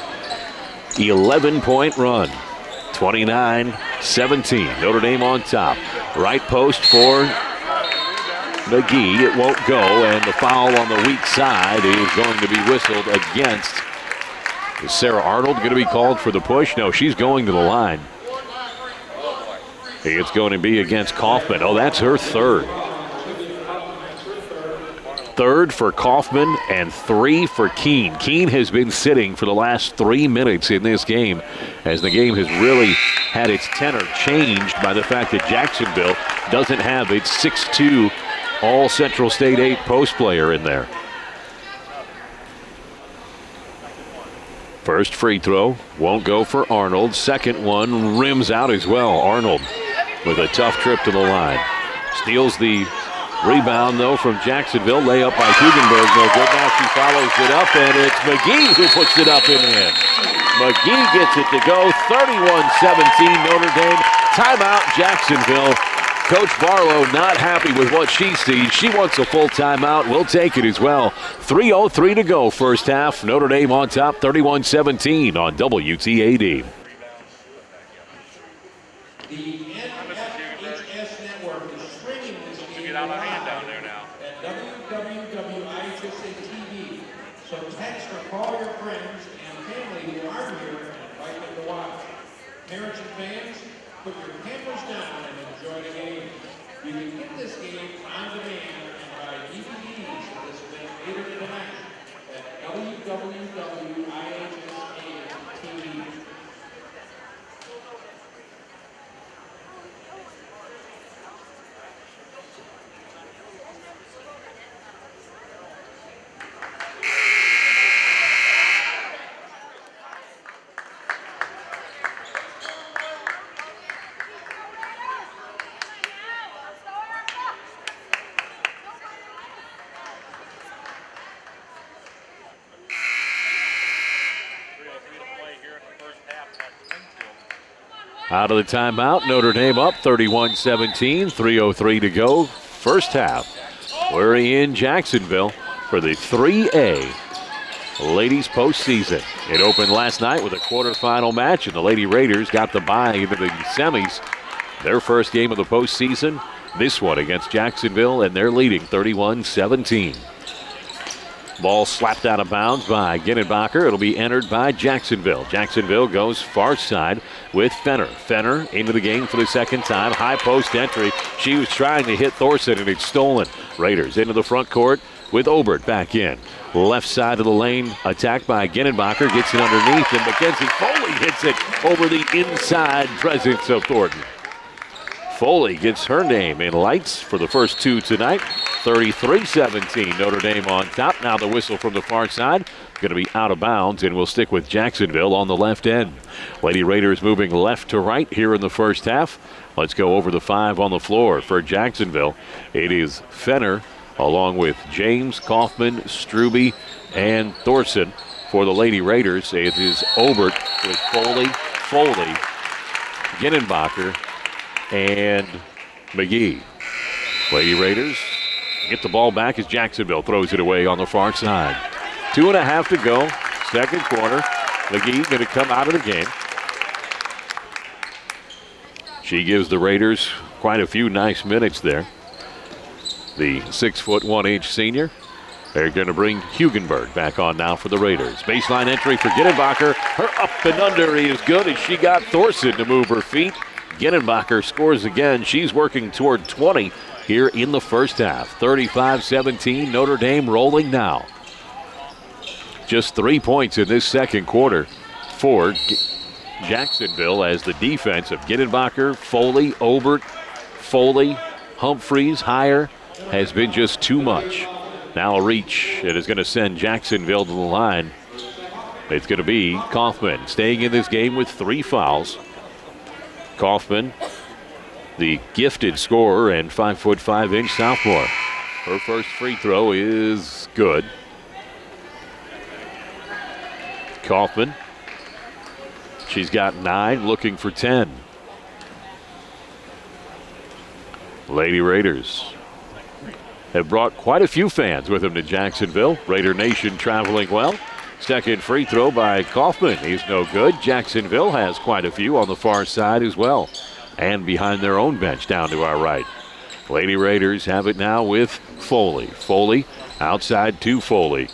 11-point run. 29-17. Notre Dame on top. Right post for McGee. It won't go, and the foul on the weak side is going to be whistled against. Is Sarah Arnold going to be called for the push? No, she's going to the line. It's going to be against Kaufman. Oh, that's her third. Third for Kaufman and 3 for Keene. Keene has been sitting for the last 3 minutes in this game as the game has really had its tenor changed by the fact that Jacksonville doesn't have its 6'2" all Central State 8 post player in there. First free throw won't go for Arnold. Second one rims out as well. Arnold with a tough trip to the line. Steals the rebound, though, from Jacksonville. Layup by Hugenberg, no good. Now she follows it up, and it's McGee who puts it up and in. McGee gets it to go. 31-17 Notre Dame. Timeout Jacksonville. Coach Barlow not happy with what she sees. She wants a full timeout. We'll take it as well. 3:03 to go first half. Notre Dame on top, 31-17 on WTAD. The NFHS network is streaming this game live at www.ihsa TV. So text or call your friends and family who aren't here and invite them to watch. Parents and fans, put your cameras down and enjoy the game. You can get this game on demand and buy DVDs of this event later tonight at www.ihsatv. Out of the timeout, Notre Dame up 31-17, 3:03 to go, first half. We're in Jacksonville for the 3A Ladies postseason. It opened last night with a quarterfinal match, and the Lady Raiders got the bye into the semis. Their first game of the postseason, this one against Jacksonville, and they're leading 31-17. Ball slapped out of bounds by Ginnenbacher. It'll be entered by Jacksonville. Jacksonville goes far side with Fenner. Fenner into the game for the second time. High post entry. She was trying to hit Thorson, and it's stolen. Raiders into the front court with Obert back in. Left side of the lane, attacked by Ginnenbacher. Gets it underneath, and Mackenzie Foley hits it over the inside presence of Thornton. Foley gets her name in lights for the first two tonight. 33-17, Notre Dame on top. Now the whistle from the far side. Going to be out of bounds, and we'll stick with Jacksonville on the left end. Lady Raiders moving left to right here in the first half. Let's go over the five on the floor for Jacksonville. It is Fenner along with James, Kaufman, Struby, and Thorson. For the Lady Raiders, it is Obert with Foley, Ginnenbacher, and McGee. Lady Raiders get the ball back as Jacksonville throws it away on the far side. 2.5 to go, second quarter. McGee going to come out of the game. She gives the Raiders quite a few nice minutes there. The 6'1" senior. They're going to bring Hugenberg back on now for the Raiders. Baseline entry for Ginnenbacher. Her up and under is good as she got Thorson to move her feet. Ginnenbacher scores again. She's working toward 20 here in the first half. 35-17, Notre Dame rolling now. Just 3 points in this second quarter for Jacksonville as the defense of Ginnenbacher, Foley, Obert, Foley, Humphreys, higher has been just too much. Now a reach. It is going to send Jacksonville to the line. It's going to be Kaufman staying in this game with 3 fouls. Kaufman, the gifted scorer and 5'5" sophomore. Her first free throw is good. Kaufman, she's got 9, looking for 10. Lady Raiders have brought quite a few fans with them to Jacksonville. Raider Nation traveling well. Second free throw by Kaufman is no good. Jacksonville has quite a few on the far side as well, and behind their own bench down to our right. Lady Raiders have it now with Foley. Foley outside to Foley.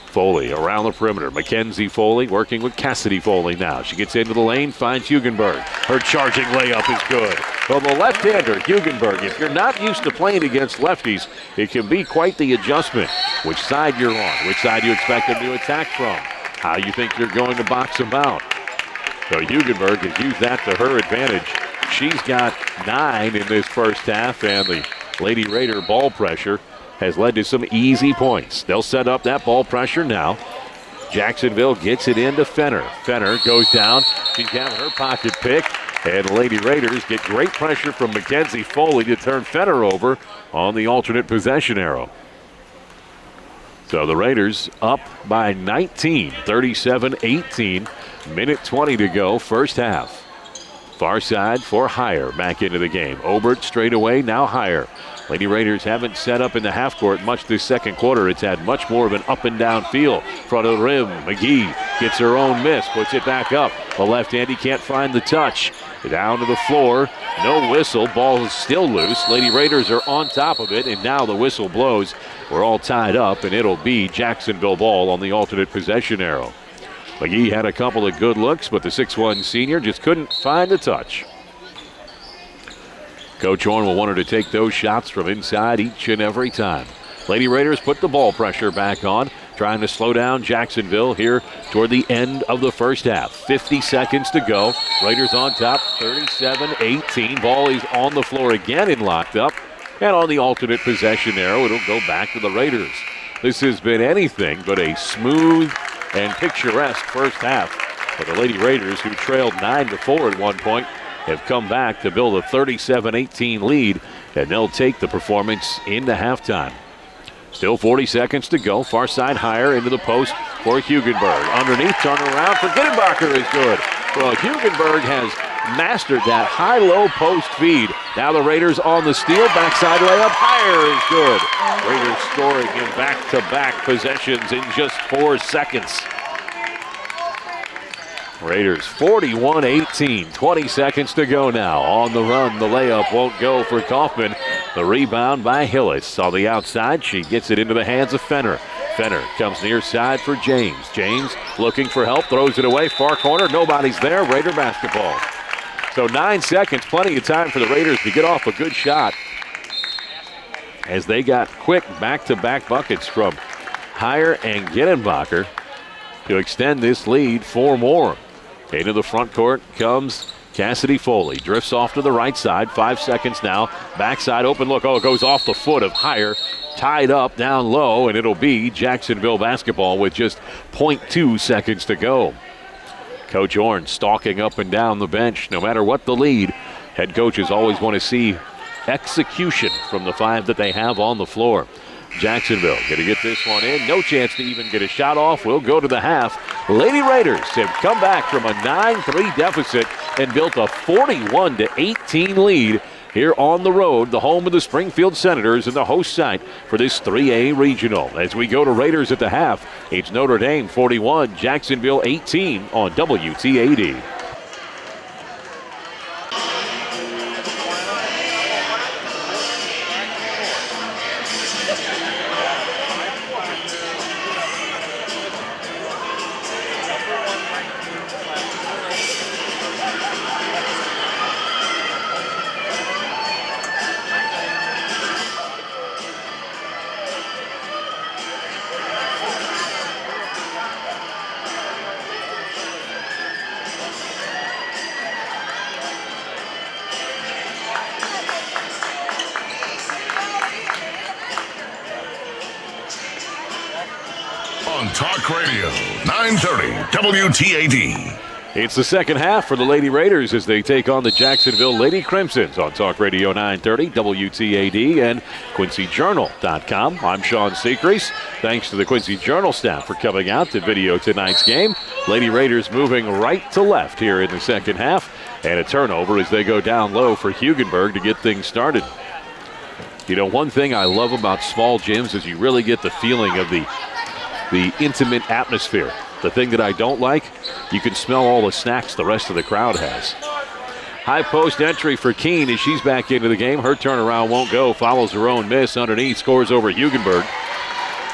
Foley around the perimeter. Mackenzie Foley working with Cassidy Foley now. She gets into the lane, finds Hugenberg. Her charging layup is good. Well, the left-hander, Hugenberg, if you're not used to playing against lefties, it can be quite the adjustment. Which side you're on, which side you expect them to attack from, how you think you're going to box them out. So Hugenberg has used that to her advantage. She's got 9 in this first half, and the Lady Raider ball pressure has led to some easy points. They'll set up that ball pressure now. Jacksonville gets it into Fenner. Fenner goes down. She's having her pocket pick. And Lady Raiders get great pressure from Mackenzie Foley to turn Fenner over on the alternate possession arrow. So the Raiders up by 19, 37-18. Minute 20 to go, first half. Far side for Higher back into the game. Obert straight away, now Higher. Lady Raiders haven't set up in the half court much this second quarter. It's had much more of an up and down feel. Front of the rim, McGee gets her own miss, puts it back up. The left-handy can't find the touch. Down to the floor, no whistle. Ball is still loose. Lady Raiders are on top of it, and now the whistle blows. We're all tied up, and it'll be Jacksonville ball on the alternate possession arrow. McGee had a couple of good looks, but the 6'1" senior just couldn't find a touch. Coach Horn will want her to take those shots from inside each and every time. Lady Raiders put the ball pressure back on, trying to slow down Jacksonville here toward the end of the first half. 50 seconds to go. Raiders on top, 37-18. Ball is on the floor again and locked up. And on the alternate possession arrow, it'll go back to the Raiders. This has been anything but a smooth and picturesque first half for the Lady Raiders, who trailed 9-4 at one point, have come back to build a 37-18 lead, and they'll take the performance into halftime. Still 40 seconds to go. Far side higher into the post for Hugenberg. Underneath, turn around for Gittenbacher is good. Well, Hugenberg has mastered that high-low post feed. Now the Raiders on the steal. Backside layup higher is good. Raiders scoring in back-to-back possessions in just 4 seconds. Raiders 41-18, 20 seconds to go now. On the run, the layup won't go for Kaufman. The rebound by Hillis. On the outside, she gets it into the hands of Fenner. Fenner comes near side for James. James looking for help, throws it away, far corner, nobody's there. Raider basketball. So 9 seconds, plenty of time for the Raiders to get off a good shot, as they got quick back-to-back buckets from Heyer and Gittenbacher to extend this lead 4 more. Into the front court comes Cassidy Foley. Drifts off to the right side. 5 seconds now. Backside open look. Oh, it goes off the foot of Heyer. Tied up down low, and it'll be Jacksonville basketball with just 0.2 seconds to go. Coach Horn stalking up and down the bench. No matter what the lead, head coaches always want to see execution from the 5 that they have on the floor. Jacksonville going to get this one in. No chance to even get a shot off. We'll go to the half. Lady Raiders have come back from a 9-3 deficit and built a 41-18 lead here on the road, the home of the Springfield Senators and the host site for this 3A regional. As we go to Raiders at the half, it's Notre Dame 41, Jacksonville 18 on WTAD. On Talk Radio 930 WTAD. It's the second half for the Lady Raiders as they take on the Jacksonville Lady Crimsons on Talk Radio 930 WTAD and QuincyJournal.com. I'm Sean Secrease. Thanks to the Quincy Journal staff for coming out to video tonight's game. Lady Raiders moving right to left here in the second half, and a turnover as they go down low for Hugenberg to get things started. You know, one thing I love about small gyms is you really get the feeling of the intimate atmosphere. The thing that I don't like, you can smell all the snacks the rest of the crowd has. High post entry for Keene as she's back into the game. Her turnaround won't go. Follows her own miss underneath. Scores over Hugenberg.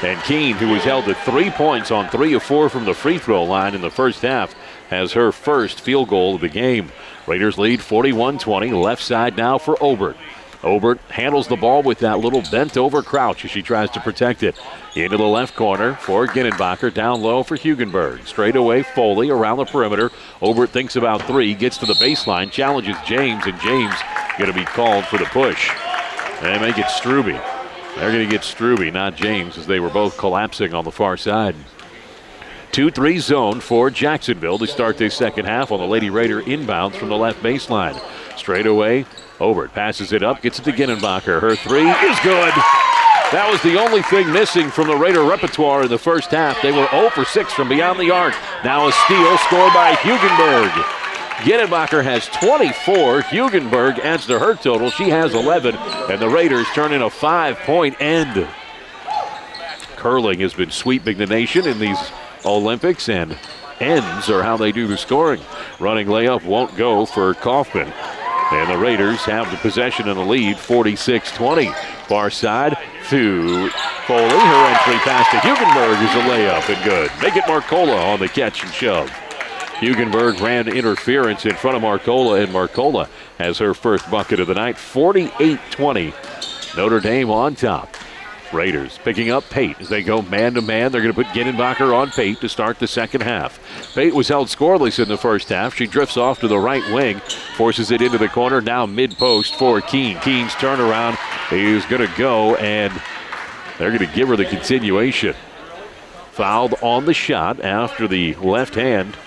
And Keene, who was held to 3 points on 3 of 4 from the free throw line in the first half, has her first field goal of the game. Raiders lead 41-20. Left side now for Obert. Obert handles the ball with that little bent-over crouch as she tries to protect it. Into the left corner for Gittenbacher. Down low for Hugenberg. Straight away, Foley around the perimeter. Obert thinks about 3. Gets to the baseline. Challenges James, and James going to be called for the push. They may get Struby. They're going to get Struby, not James, as they were both collapsing on the far side. 2-3 zone for Jacksonville to start this second half on the Lady Raider inbounds from the left baseline. Straight away, Obert passes it up, gets it to Gittenbacher. Her 3 is good. That was the only thing missing from the Raider repertoire in the first half. They were 0 for 6 from beyond the arc. Now a steal scored by Hugenberg. Gittenbacher has 24. Hugenberg adds to her total. She has 11, and the Raiders turn in a 5-point end. Curling has been sweeping the nation in these Olympics, and ends are how they do the scoring. Running layup won't go for Kaufman. And the Raiders have the possession and the lead, 46-20. Far side to Foley. Her entry pass to Hugenberg is a layup and good. Make it Marcola on the catch and shove. Hugenberg ran interference in front of Marcola, and Marcola has her first bucket of the night. 48-20. Notre Dame on top. Raiders picking up Pate as they go man-to-man. They're going to put Ginenbacher on Pate to start the second half. Pate was held scoreless in the first half. She drifts off to the right wing, forces it into the corner, now mid-post for Keene. Keene's turnaround is going to go, and they're going to give her the continuation. Fouled on the shot after the left hand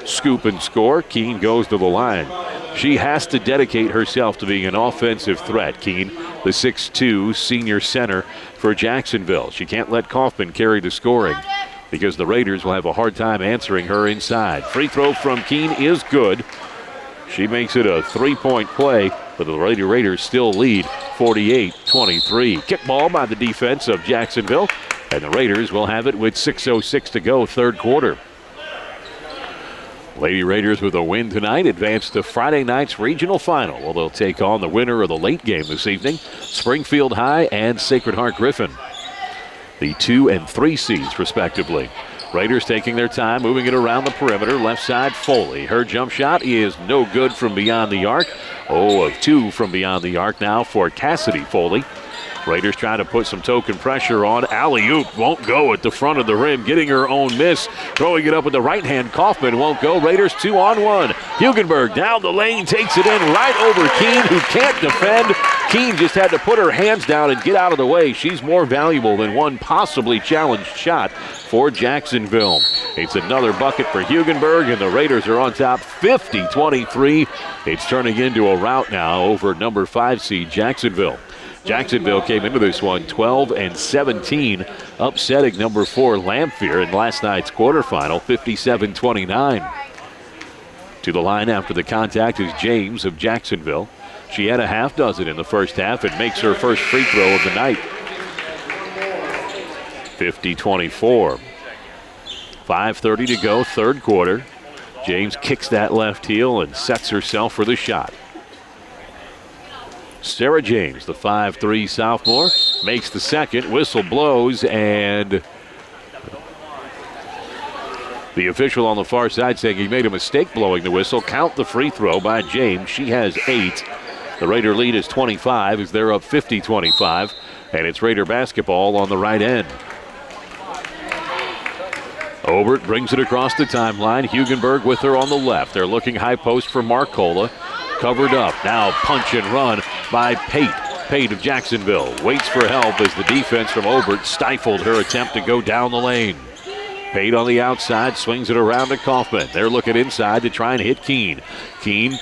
scoop and score. Keene goes to the line. She has to dedicate herself to being an offensive threat, Keene, the 6'2 senior center for Jacksonville. She can't let Kaufman carry the scoring because the Raiders will have a hard time answering her inside. Free throw from Keene is good. She makes it a three-point play, but the Raiders still lead 48-23. Kickball by the defense of Jacksonville, and the Raiders will have it with 6:06 to go, third quarter. Lady Raiders with a win tonight advance to Friday night's regional final. Well, they'll take on the winner of the late game this evening, Springfield High and Sacred Heart Griffin, the 2 and 3 seeds respectively. Raiders taking their time, moving it around the perimeter. Left side, Foley. Her jump shot is no good from beyond the arc. 0 of 2 from beyond the arc now for Cassidy Foley. Raiders trying to put some token pressure on. Alley-oop won't go at the front of the rim, getting her own miss. Throwing it up with the right hand. Kaufman won't go. Raiders 2-on-1. Hugenberg down the lane, takes it in right over Keene, who can't defend. Keene just had to put her hands down and get out of the way. She's more valuable than one possibly challenged shot for Jacksonville. It's another bucket for Hugenberg, and the Raiders are on top 50-23. It's turning into a rout now over number 5 seed Jacksonville. Jacksonville came into this one 12-17, upsetting number 4 Lamphere in last night's quarterfinal, 57-29. To the line after the contact is James of Jacksonville. She had a half dozen in the first half and makes her first free throw of the night. 50-24. 5:30 to go, third quarter. James kicks that left heel and sets herself for the shot. Sarah James, the 5'3 sophomore, makes the second. Whistle blows, and the official on the far side saying he made a mistake blowing the whistle. Count the free throw by James. She has 8. The Raider lead is 25 as they're up 50-25, and it's Raider basketball on the right end. Obert brings it across the timeline. Hugenberg with her on the left. They're looking high post for Marcola. Covered up. Now punch and run by Pate. Pate of Jacksonville waits for help as the defense from Obert stifled her attempt to go down the lane. Pate on the outside swings it around to Kaufman. They're looking inside to try and hit Keene. Keene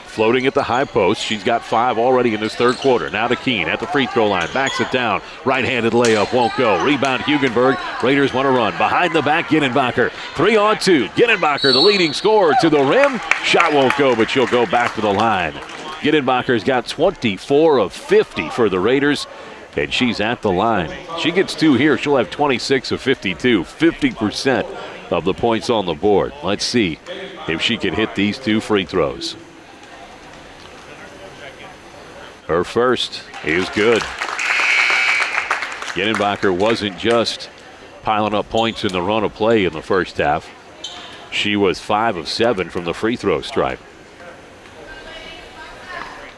floating at the high post. She's got 5 already in this third quarter. Now to Keene at the free throw line. Backs it down. Right-handed layup won't go. Rebound Hugenberg. Raiders want to run. Behind the back, Ginenbacher. 3-on-2. Ginenbacher, the leading scorer, to the rim. Shot won't go, but she'll go back to the line. Ginenbacher's got 24 of 50 for the Raiders, and she's at the line. She gets 2 here. She'll have 26 of 52. 50% of the points on the board. Let's see if she can hit these 2 free throws. Her first is good. Ginenbacher wasn't just piling up points in the run of play in the first half. She was 5 of 7 from the free throw stripe.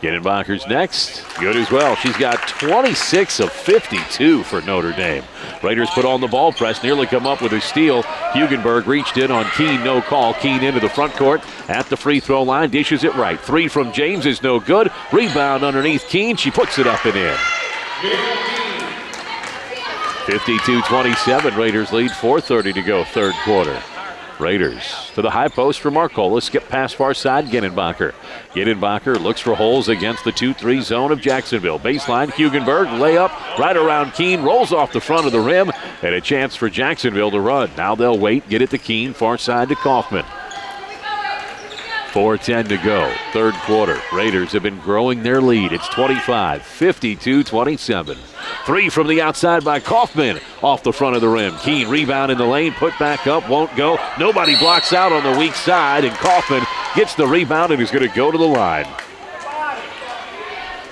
Ginenbacher's next. Good as well. She's got 26 of 52 for Notre Dame. Raiders put on the ball press, nearly come up with a steal. Hugenberg reached in on Keene, no call. Keene into the front court at the free throw line, dishes it right. 3 from James is no good. Rebound underneath Keene. She puts it up and in. 52-27. Raiders lead. 4:30 to go, third quarter. Raiders to the high post for Marcola. Skip pass far side, Ginenbacher. Ginenbacher looks for holes against the 2-3 zone of Jacksonville. Baseline, Hugenberg, layup right around Keene, rolls off the front of the rim, and a chance for Jacksonville to run. Now they'll wait, get it to Keene, far side to Kaufman. 4:10 to go, third quarter. Raiders have been growing their lead. It's 25, 52-27. 3 from the outside by Kaufman, off the front of the rim. Keene rebound in the lane, put back up, won't go. Nobody blocks out on the weak side, and Kaufman gets the rebound and is going to go to the line.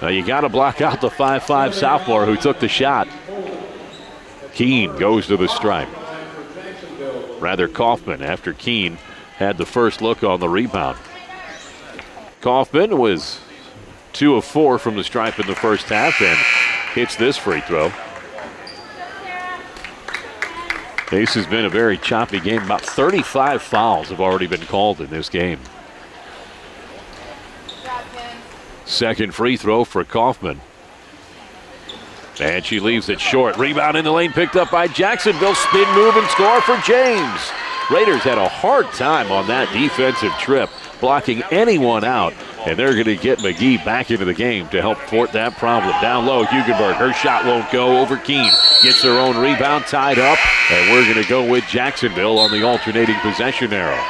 Now you got to block out the 5'5 sophomore who took the shot. Keene goes to the stripe. Rather, Kaufman after Keene had the first look on the rebound. Kaufman was 2 of 4 from the stripe in the first half and hits this free throw. This has been a very choppy game. About 35 fouls have already been called in this game. Second free throw for Kaufman. And she leaves it short. Rebound in the lane picked up by Jacksonville. Spin move and score for James. Raiders had a hard time on that defensive trip, blocking anyone out. And they're going to get McGee back into the game to help thwart that problem. Down low, Hugenberg. Her shot won't go over Keene. Gets her own rebound tied up. And we're going to go with Jacksonville on the alternating possession arrow.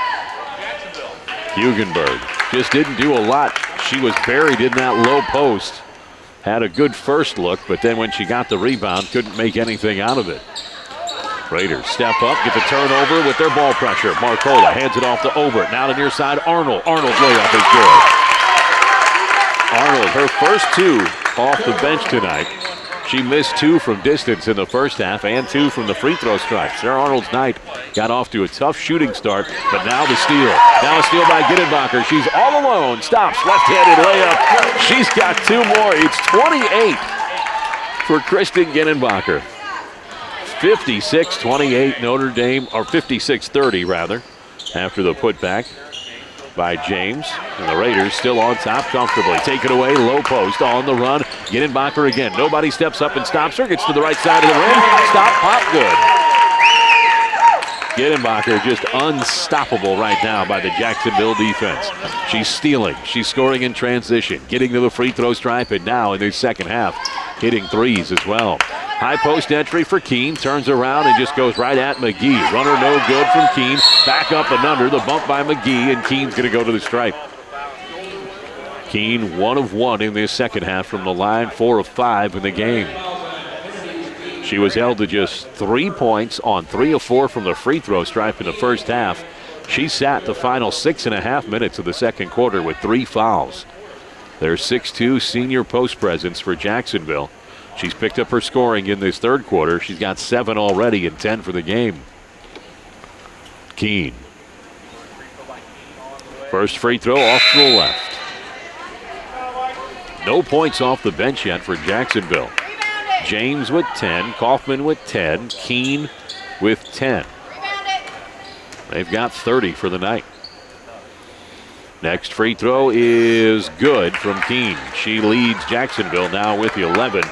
Hugenberg just didn't do a lot. She was buried in that low post. Had a good first look, but then when she got the rebound, couldn't make anything out of it. Raiders step up, get the turnover with their ball pressure. Marcola hands it off to Obert. Now to near side, Arnold. Arnold's layup is good. Arnold, her first 2 off the bench tonight. She missed 2 from distance in the first half and 2 from the free throw stripe. Sarah Arnold's night got off to a tough shooting start, but now the steal. Now a steal by Gittenbacher. She's all alone. Stops. Left-handed layup. She's got 2 more. It's 28 for Kristen Gittenbacher. 56-28 Notre Dame, or 56-30 rather, after the putback by James. And the Raiders still on top comfortably. Take it away, low post on the run. Gittenbacher again. Nobody steps up and stops her. Gets to the right side of the rim. Stop, pop, good. Gittenbacher just unstoppable right now by the Jacksonville defense. She's stealing. She's scoring in transition. Getting to the free throw stripe, and now in the second half, hitting threes as well. High post entry for Keene. Turns around and just goes right at McGee. Runner no good from Keene. Back up and under. The bump by McGee, and Keene's going to go to the stripe. Keene 1 of 1 in this second half from the line. 4 of 5 in the game. She was held to just 3 points on 3 of 4 from the free throw stripe in the first half. She sat the final 6.5 minutes of the second quarter with 3 fouls. Their 6'2" senior post presence for Jacksonville. She's picked up her scoring in this third quarter. She's got 7 already and 10 for the game. Keene. First free throw off to the left. No points off the bench yet for Jacksonville. James with 10, Kaufman with 10, Keene with 10. They've got 30 for the night. Next free throw is good from Keene. She leads Jacksonville now with the 11.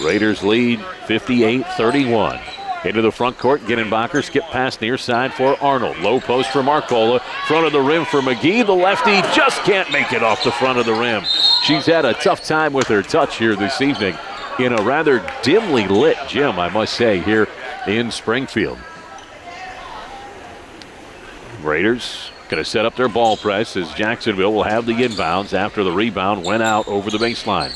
Raiders lead 58-31. Into the front court, Gittenbacher skip pass near side for Arnold. Low post for Marcola. Front of the rim for McGee. The lefty just can't make it off the front of the rim. She's had a tough time with her touch here this evening in a rather dimly lit gym, I must say, here in Springfield. Raiders going to set up their ball press as Jacksonville will have the inbounds after the rebound went out over the baseline.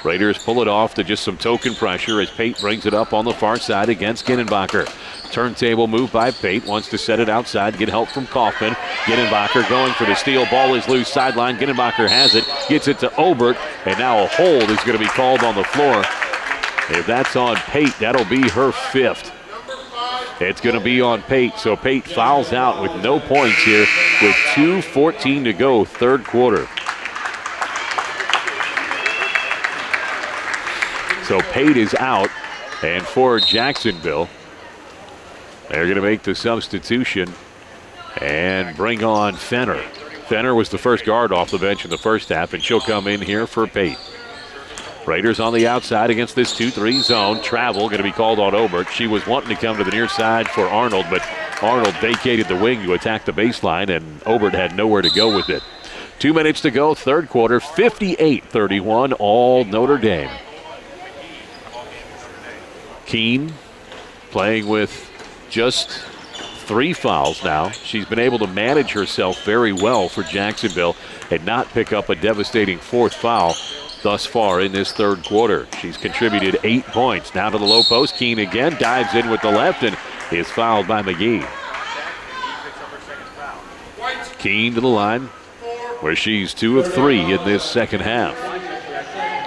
Raiders pull it off to just some token pressure as Pate brings it up on the far side against Gittenbacher. Turntable move by Pate, wants to set it outside, get help from Kaufman. Gittenbacher going for the steal, ball is loose, sideline. Gittenbacher has it, gets it to Obert, and now a hold is going to be called on the floor. If that's on Pate, that'll be her 5th. It's going to be on Pate, so Pate fouls out with no points here with 2:14 to go, third quarter. So Pate is out, and for Jacksonville, they're going to make the substitution and bring on Fenner. Fenner was the first guard off the bench in the first half, and she'll come in here for Pate. Raiders on the outside against this 2-3 zone. Travel going to be called on Obert. She was wanting to come to the near side for Arnold, but Arnold vacated the wing to attack the baseline, and Obert had nowhere to go with it. 2 minutes to go, third quarter, 58-31, all Notre Dame. Keene playing with just 3 fouls now. She's been able to manage herself very well for Jacksonville and not pick up a devastating 4th foul thus far in this third quarter. She's contributed 8 points. Now to the low post. Keene again dives in with the left and is fouled by McGee. Keene to the line where she's 2 of 3 in this second half.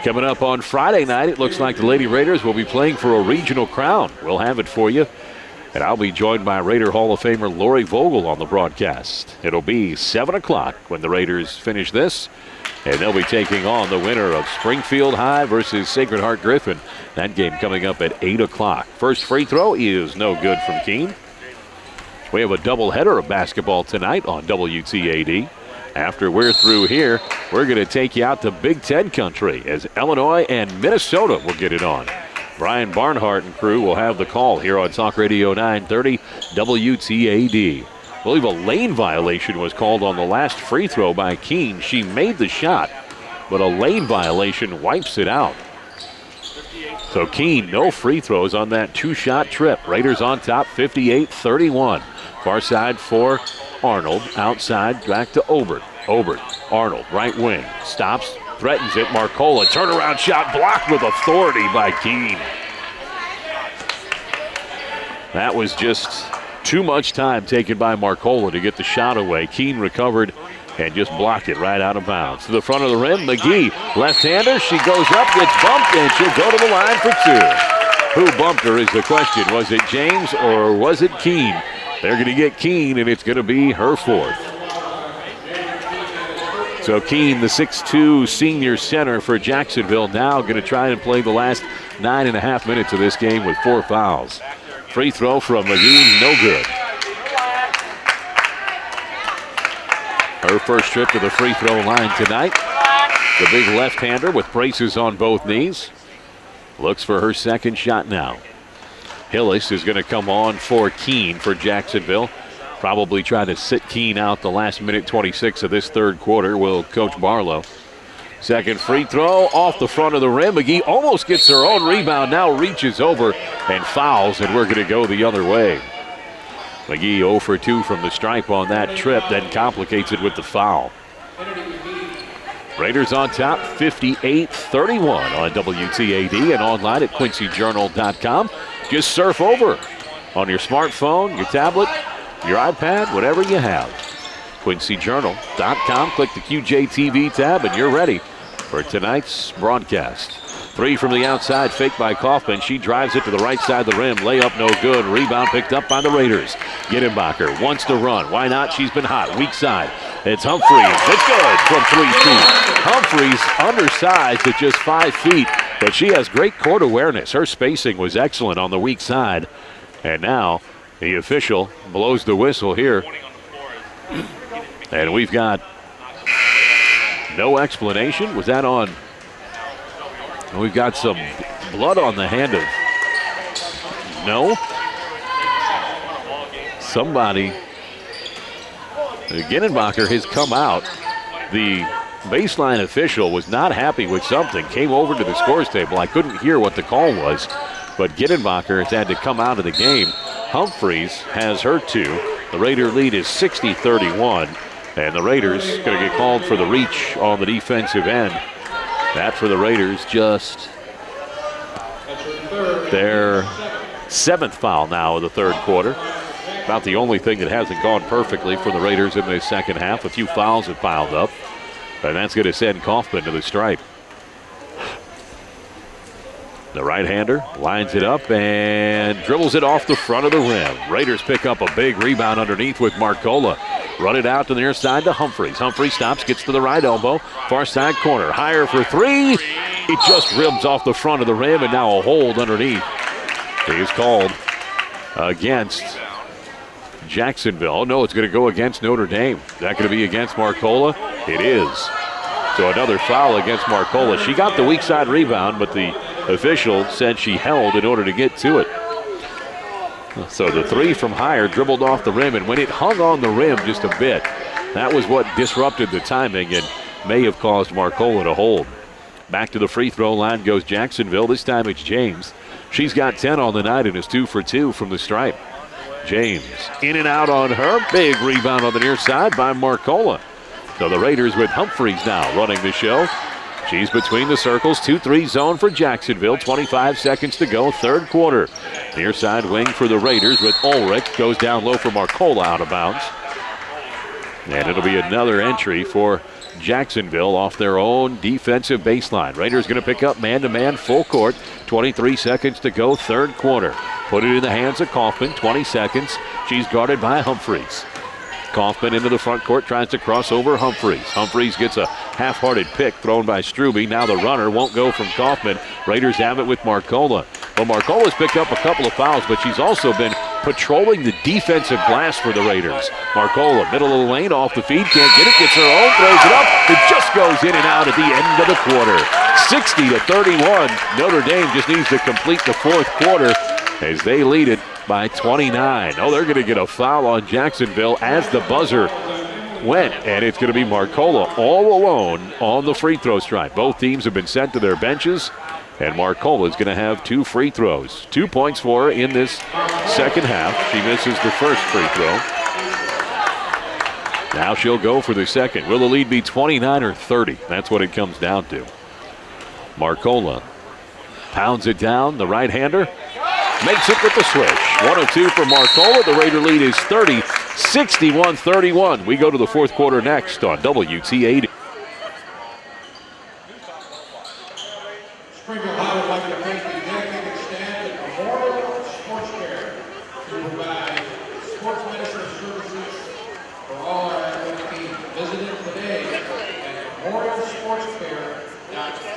Coming up on Friday night, it looks like the Lady Raiders will be playing for a regional crown. We'll have it for you And I'll be joined by Raider Hall of Famer Lori Vogel on the broadcast. It'll be 7 o'clock when the Raiders finish this. And they'll be taking on the winner of Springfield High versus Sacred Heart Griffin. That game coming up at 8 o'clock. First free throw is no good from Keene. We have a doubleheader of basketball tonight on WTAD. After we're through here, we're going to take you out to Big Ten country as Illinois and Minnesota will get it on. Brian Barnhart and crew will have the call here on Talk Radio 930 WTAD. I believe a lane violation was called on the last free throw by Keene. She made the shot, but a lane violation wipes it out. So Keene, no free throws on that two-shot trip. Raiders on top, 58-31. Far side for Arnold. Outside, back to Obert. Obert, Arnold, right wing. Stops, threatens it. Marcola, turnaround shot blocked with authority by Keene. That was just too much time taken by Marcola to get the shot away. Keene recovered and just blocked it right out of bounds. To the front of the rim, McGee, left-hander. She goes up, gets bumped, and she'll go to the line for two. Who bumped her is the question. Was it James or was it Keene? They're going to get Keene, and it's going to be her fourth. So Keene, the 6'2 senior center for Jacksonville, now going to try and play the last 9.5 minutes of this game with 4 fouls. Free throw from McGee, no good. Her first trip to the free throw line tonight. The big left-hander with braces on both knees. Looks for her second shot now. Hillis is going to come on for Keene for Jacksonville. Probably try to sit Keene out the last minute 26 of this third quarter, will Coach Barlow. Second free throw off the front of the rim. McGee almost gets her own rebound, now reaches over and fouls, and we're going to go the other way. McGee 0 for 2 from the stripe on that trip, then complicates it with the foul. Raiders on top, 58-31 on WTAD and online at quincyjournal.com. Just surf over on your smartphone, your tablet, your iPad, whatever you have. quincyjournal.com. Click the QJTV tab and you're ready for tonight's broadcast. Three from the outside, faked by Kaufman. She drives it to the right side of the rim. Layup no good. Rebound picked up by the Raiders. Gittenbacher wants to run. Why not? She's been hot. Weak side. It's Humphreys. It's good from 3 feet. Humphreys undersized at just 5 feet, but she has great court awareness. Her spacing was excellent on the weak side. And now the official blows the whistle here. And we've got no explanation. Was that on? We've got some blood on the hand of, no. Somebody, Gittenbacher has come out. The baseline official was not happy with something, came over to the scores table. I couldn't hear what the call was, but Gittenbacher has had to come out of the game. Humphreys has her 2. The Raider lead is 60-31, and the Raiders going to get called for the reach on the defensive end. That for the Raiders, just their 7th foul now of the third quarter. About the only thing that hasn't gone perfectly for the Raiders in the second half. A few fouls have piled up, and that's going to send Kaufman to the stripe. The right-hander lines it up and dribbles it off the front of the rim. Raiders pick up a big rebound underneath with Marcola. Run it out to the near side to Humphreys. Humphreys stops, gets to the right elbow. Far side corner. Higher for 3. It just rims off the front of the rim, and now a hold underneath. It is called against Jacksonville. Oh, no, it's going to go against Notre Dame. Is that going to be against Marcola? It is. So another foul against Marcola. She got the weak side rebound, but the official said she held in order to get to it. So the 3 from higher dribbled off the rim, and when it hung on the rim just a bit, that was what disrupted the timing and may have caused Marcola to hold. Back to the free throw line goes Jacksonville. This time it's James. She's got 10 on the night and is 2 for 2 from the stripe. James in and out on her. Big rebound on the near side by Marcola. So the Raiders with Humphreys now running the show. She's between the circles. 2-3 zone for Jacksonville. 25 seconds to go, third quarter. Near side wing for the Raiders with Ulrich. Goes down low for Marcola, out of bounds. And it'll be another entry for Jacksonville off their own defensive baseline. Raiders going to pick up man-to-man full court. 23 seconds to go, third quarter. Put it in the hands of Kaufman. 20 seconds. She's guarded by Humphreys. Kaufman into the front court, tries to cross over Humphreys. Humphreys gets a half-hearted pick thrown by Strube. Now the runner won't go from Kaufman. Raiders have it with Marcola. Well, Marcola's picked up a couple of fouls, but she's also been patrolling the defensive glass for the Raiders. Marcola, middle of the lane, off the feed, can't get it, gets her own, throws it up. It just goes in and out at the end of the quarter. 60-31. Notre Dame just needs to complete the fourth quarter as they lead it by 29. Oh, they're going to get a foul on Jacksonville as the buzzer went, and it's going to be Marcola all alone on the free throw stripe. Both teams have been sent to their benches, and Marcola is going to have 2 free throws. 2 points for her in this second half. She misses the first free throw. Now she'll go for the second. Will the lead be 29 or 30? That's what it comes down to. Marcola pounds it down, the right-hander. Makes it with the switch. 1 of 2 for Marcola. The Raider lead is 30, 61-31. We go to the fourth quarter next on WTAD. Springfield High would like to thank the dedicated staff at Memorial Sports Care to provide sports medicine services for all our athletic teams. Visit it today at memorialsportscare.com.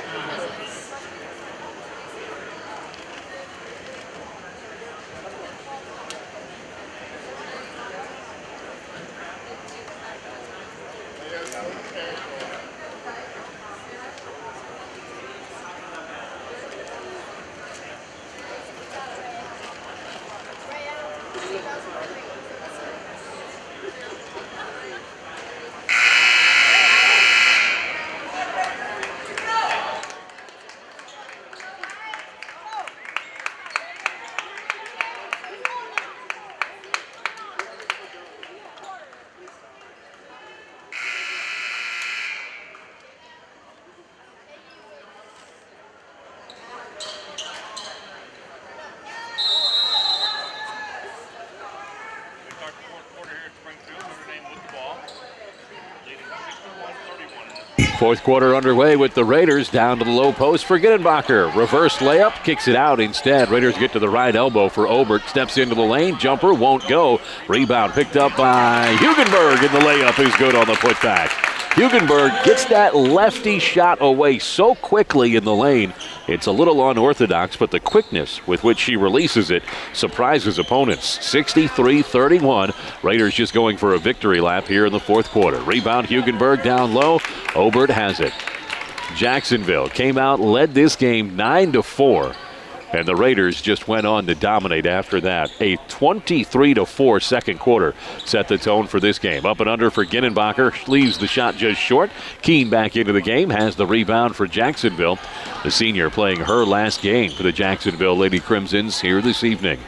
Fourth quarter underway with the Raiders down to the low post for Ginenbacher. Reverse layup, kicks it out instead. Raiders get to the right elbow for Obert. Steps into the lane, jumper won't go. Rebound picked up by Hugenberg, and the layup is good on the putback. Hugenberg gets that lefty shot away so quickly in the lane. It's a little unorthodox, but the quickness with which she releases it surprises opponents. 63-31. Raiders just going for a victory lap here in the fourth quarter. Rebound, Hugenberg down low. Obert has it. Jacksonville came out, led this game 9-4. And the Raiders just went on to dominate after that. A 23-4 second quarter set the tone for this game. Up and under for Ginenbacher. Leaves the shot just short. Keene back into the game. Has the rebound for Jacksonville. The senior playing her last game for the Jacksonville Lady Crimsons here this evening.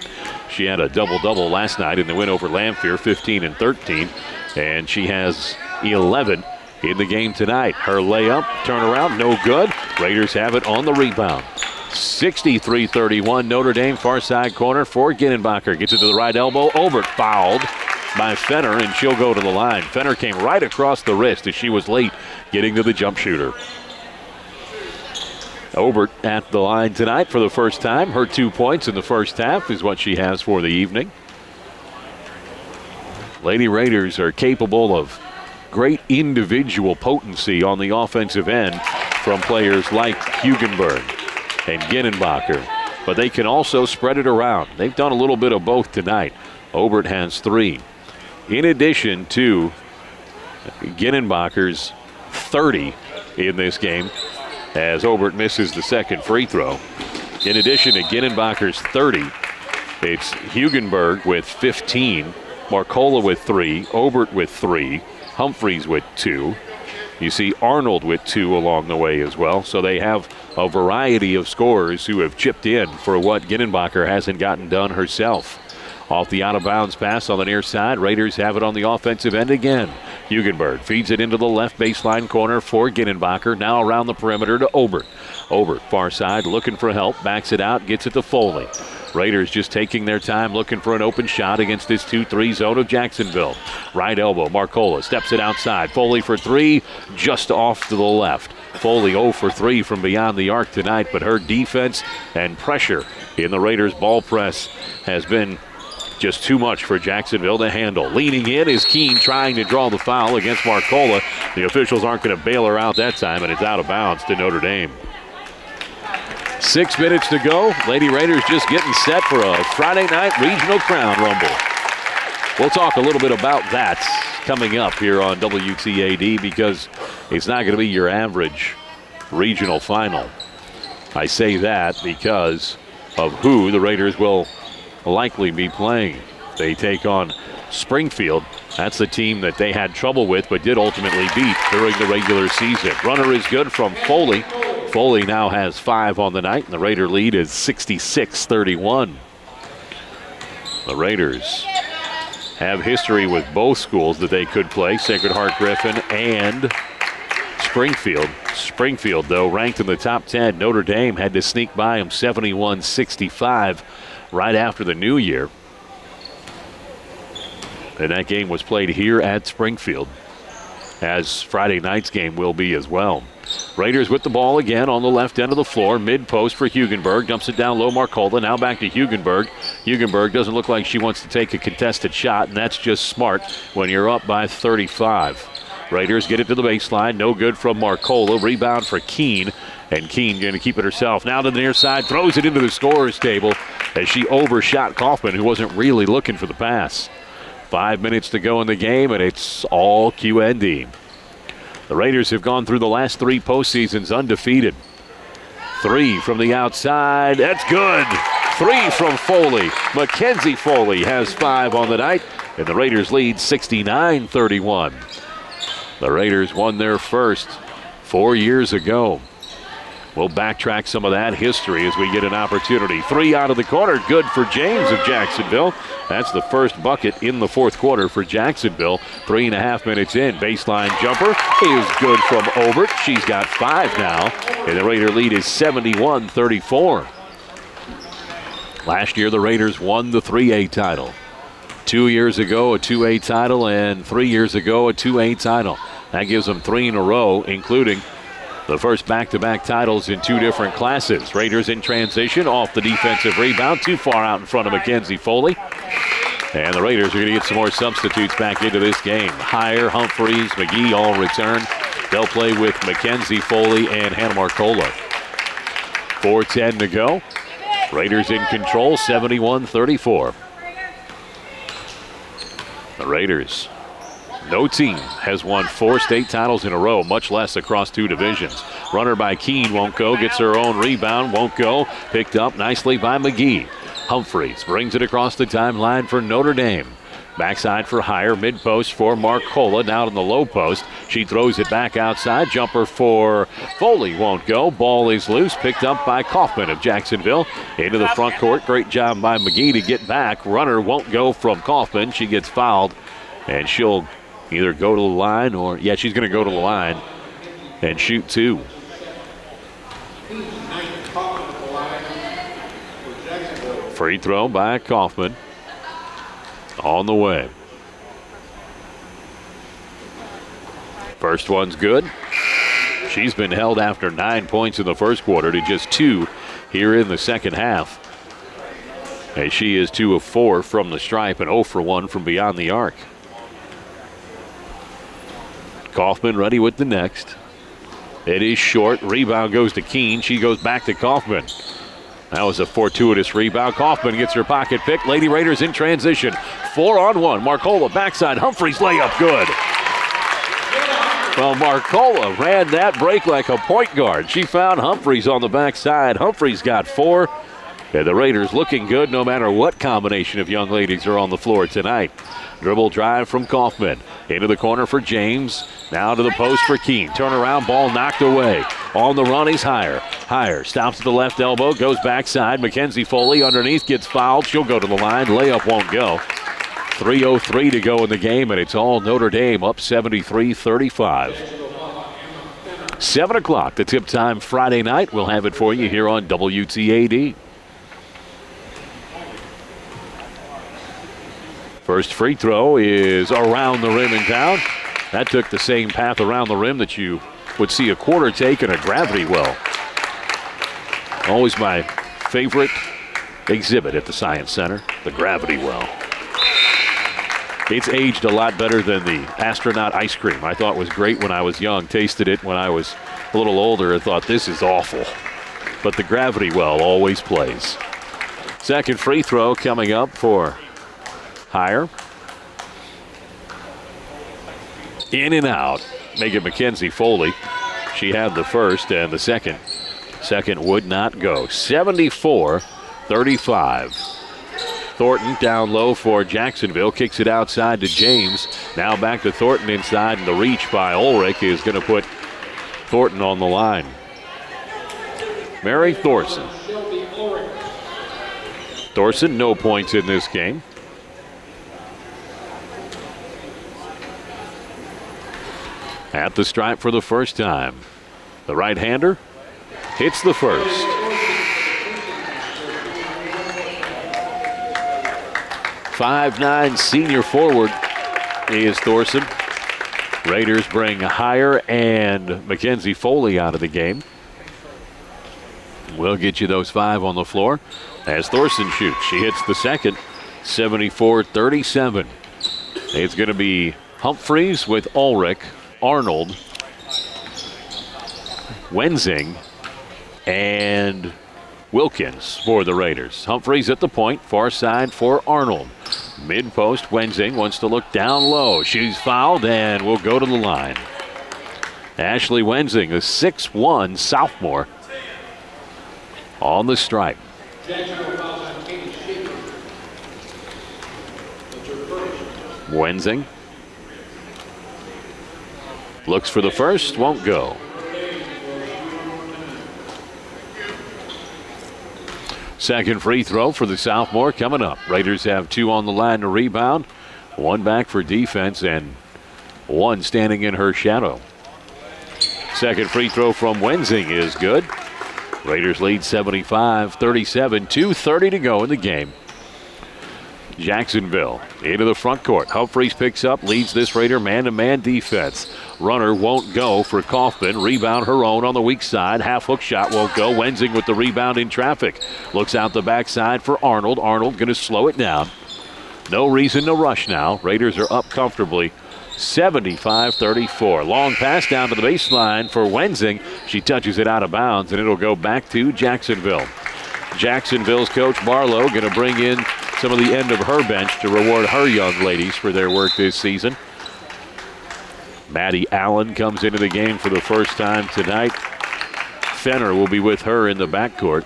She had a double-double last night in the win over Lamphere, 15 and 13. And she has 11 in the game tonight. Her layup, turnaround, no good. Raiders have it on the rebound. 63-31, Notre Dame, far side corner for Ginenbacher. Gets it to the right elbow. Obert fouled by Fenner, and she'll go to the line. Fenner came right across the wrist as she was late getting to the jump shooter. Obert at the line tonight for the first time. Her 2 points in the first half is what she has for the evening. Lady Raiders are capable of great individual potency on the offensive end from players like Hugenberg and Ginenbacher, but they can also spread it around. They've done a little bit of both tonight. Obert has 3. In addition to Ginenbacher's 30 in this game, as Obert misses the second free throw. In addition to Ginenbacher's 30, it's Hugenberg with 15, Marcola with 3, Obert with 3, Humphreys with 2. You see Arnold with 2 along the way as well. So they have a variety of scorers who have chipped in for what Ginenbacher hasn't gotten done herself. Off the out-of-bounds pass on the near side. Raiders have it on the offensive end again. Hugenberg feeds it into the left baseline corner for Ginenbacher. Now around the perimeter to Obert. Obert, far side, looking for help. Backs it out, gets it to Foley. Raiders just taking their time, looking for an open shot against this 2-3 zone of Jacksonville. Right elbow, Marcola steps it outside. Foley for 3, just off to the left. Foley 0 for 3 from beyond the arc tonight, but her defense and pressure in the Raiders' ball press has been just too much for Jacksonville to handle. Leaning in is Keene, trying to draw the foul against Marcola. The officials aren't going to bail her out that time, and it's out of bounds to Notre Dame. 6 minutes to go. Lady Raiders just getting set for a Friday night regional crown rumble. We'll talk a little bit about that coming up here on WTAD, because it's not going to be your average regional final. I say that because of who the Raiders will likely be playing. They take on Springfield. That's the team that they had trouble with but did ultimately beat during the regular season. Runner is good from Foley. Foley now has 5 on the night, and the Raider lead is 66-31. The Raiders have history with both schools that they could play, Sacred Heart Griffin and Springfield. Springfield, though, ranked in the top 10. Notre Dame had to sneak by them 71-65 right after the new year. And that game was played here at Springfield, as Friday night's game will be as well. Raiders with the ball again on the left end of the floor. Mid-post for Hugenberg. Dumps it down low, Marcola. Now back to Hugenberg. Hugenberg doesn't look like she wants to take a contested shot, and that's just smart when you're up by 35. Raiders get it to the baseline. No good from Marcola. Rebound for Keene. And Keene going to keep it herself. Now to the near side. Throws it into the scorer's table as she overshot Kaufman, who wasn't really looking for the pass. 5 minutes to go in the game, and it's all QND. The Raiders have gone through the last 3 postseasons undefeated. 3 from the outside. That's good. 3 from Foley. Mackenzie Foley has 5 on the night, and the Raiders lead 69-31. The Raiders won their first 4 years ago. We'll backtrack some of that history as we get an opportunity. 3 out of the corner. Good for James of Jacksonville. That's the first bucket in the fourth quarter for Jacksonville. 3.5 minutes in. Baseline jumper is good from Obert. She's got 5 now. And the Raider lead is 71-34. Last year, the Raiders won the 3A title. 2 years ago, a 2A title, and 3 years ago, a 2A title. That gives them 3 in a row, including the first back-to-back titles in 2 different classes. Raiders in transition off the defensive rebound. Too far out in front of Mackenzie Foley. And the Raiders are going to get some more substitutes back into this game. Heyer, Humphreys, McGee all return. They'll play with Mackenzie Foley and Hannah Marcola. 4:10 to go. Raiders in control, 71-34. The Raiders. No team has won 4 state titles in a row, much less across 2 divisions. Runner by Keene won't go. Gets her own rebound, won't go. Picked up nicely by McGee. Humphreys brings it across the timeline for Notre Dame. Backside for Heyer, mid-post for Marcola. Down in the low post. She throws it back outside. Jumper for Foley won't go. Ball is loose. Picked up by Kaufman of Jacksonville. Into the front court. Great job by McGee to get back. Runner won't go from Kaufman. She gets fouled, and she'll either go to the line or, she's going to go to the line and shoot 2. Free throw by Kaufman. On the way. First one's good. She's been held after 9 points in the first quarter to just 2 here in the second half. As she is 2 of 4 from the stripe and 0 for 1 from beyond the arc. Kaufman ready with the next. It is short. Rebound goes to Keene. She goes back to Kaufman. That was a fortuitous rebound. Kaufman gets her pocket pick. Lady Raiders in transition. 4-on-1. Marcola backside. Humphreys layup good. Well, Marcola ran that break like a point guard. She found Humphreys on the backside. Humphreys got 4. And the Raiders looking good no matter what combination of young ladies are on the floor tonight. Dribble drive from Kaufman. Into the corner for James. Now to the post for Keene. Turnaround ball knocked away. On the run, he's Heyer. Heyer stops at the left elbow, goes backside. Mackenzie Foley underneath, gets fouled. She'll go to the line. Layup won't go. 3:03 to go in the game, and it's all Notre Dame up 73-35. 7 o'clock, the tip time Friday night. We'll have it for you here on WTAD. First free throw is around the rim and down. That took the same path around the rim that you would see a quarter take in a gravity well. Always my favorite exhibit at the Science Center, the gravity well. It's aged a lot better than the astronaut ice cream. I thought was great when I was young. Tasted it when I was a little older and thought this is awful. But the gravity well always plays. Second free throw coming up for Hire. In and out. Megan McKenzie Foley. She had the first and the second. Second would not go. 74-35. Thornton down low for Jacksonville. Kicks it outside to James. Now back to Thornton inside, and the reach by Ulrich is going to put Thornton on the line. Mary Thorson. Thorson, no points in this game. At the stripe for the first time. The right-hander hits the first. 5'9" senior forward is Thorson. Raiders bring Hire and Mackenzie Foley out of the game. We'll get you those 5 on the floor as Thorson shoots. She hits the second, 74-37. It's going to be Humphreys with Ulrich, Arnold, Wenzing, and Wilkins for the Raiders. Humphreys at the point, far side for Arnold. Mid-post, Wenzing wants to look down low. She's fouled and will go to the line. Ashley Wenzing, the 6'1" sophomore, on the stripe. Wenzing looks for the first, won't go. Second free throw for the sophomore coming up. Raiders have 2 on the line to rebound. 1 back for defense and 1 standing in her shadow. Second free throw from Wenzing is good. Raiders lead 75-37. 2:30 to go in the game. Jacksonville into the front court. Humphreys picks up, leads this Raider man-to-man defense. Runner won't go for Kaufman. Rebound her own on the weak side. Half hook shot won't go. Wenzing with the rebound in traffic. Looks out the backside for Arnold. Arnold going to slow it down. No reason to rush now. Raiders are up comfortably. 75-34. Long pass down to the baseline for Wenzing. She touches it out of bounds, and it'll go back to Jacksonville. Jacksonville's coach Barlow going to bring in some of the end of her bench to reward her young ladies for their work this season. Maddie Allen comes into the game for the first time tonight. Fenner will be with her in the backcourt.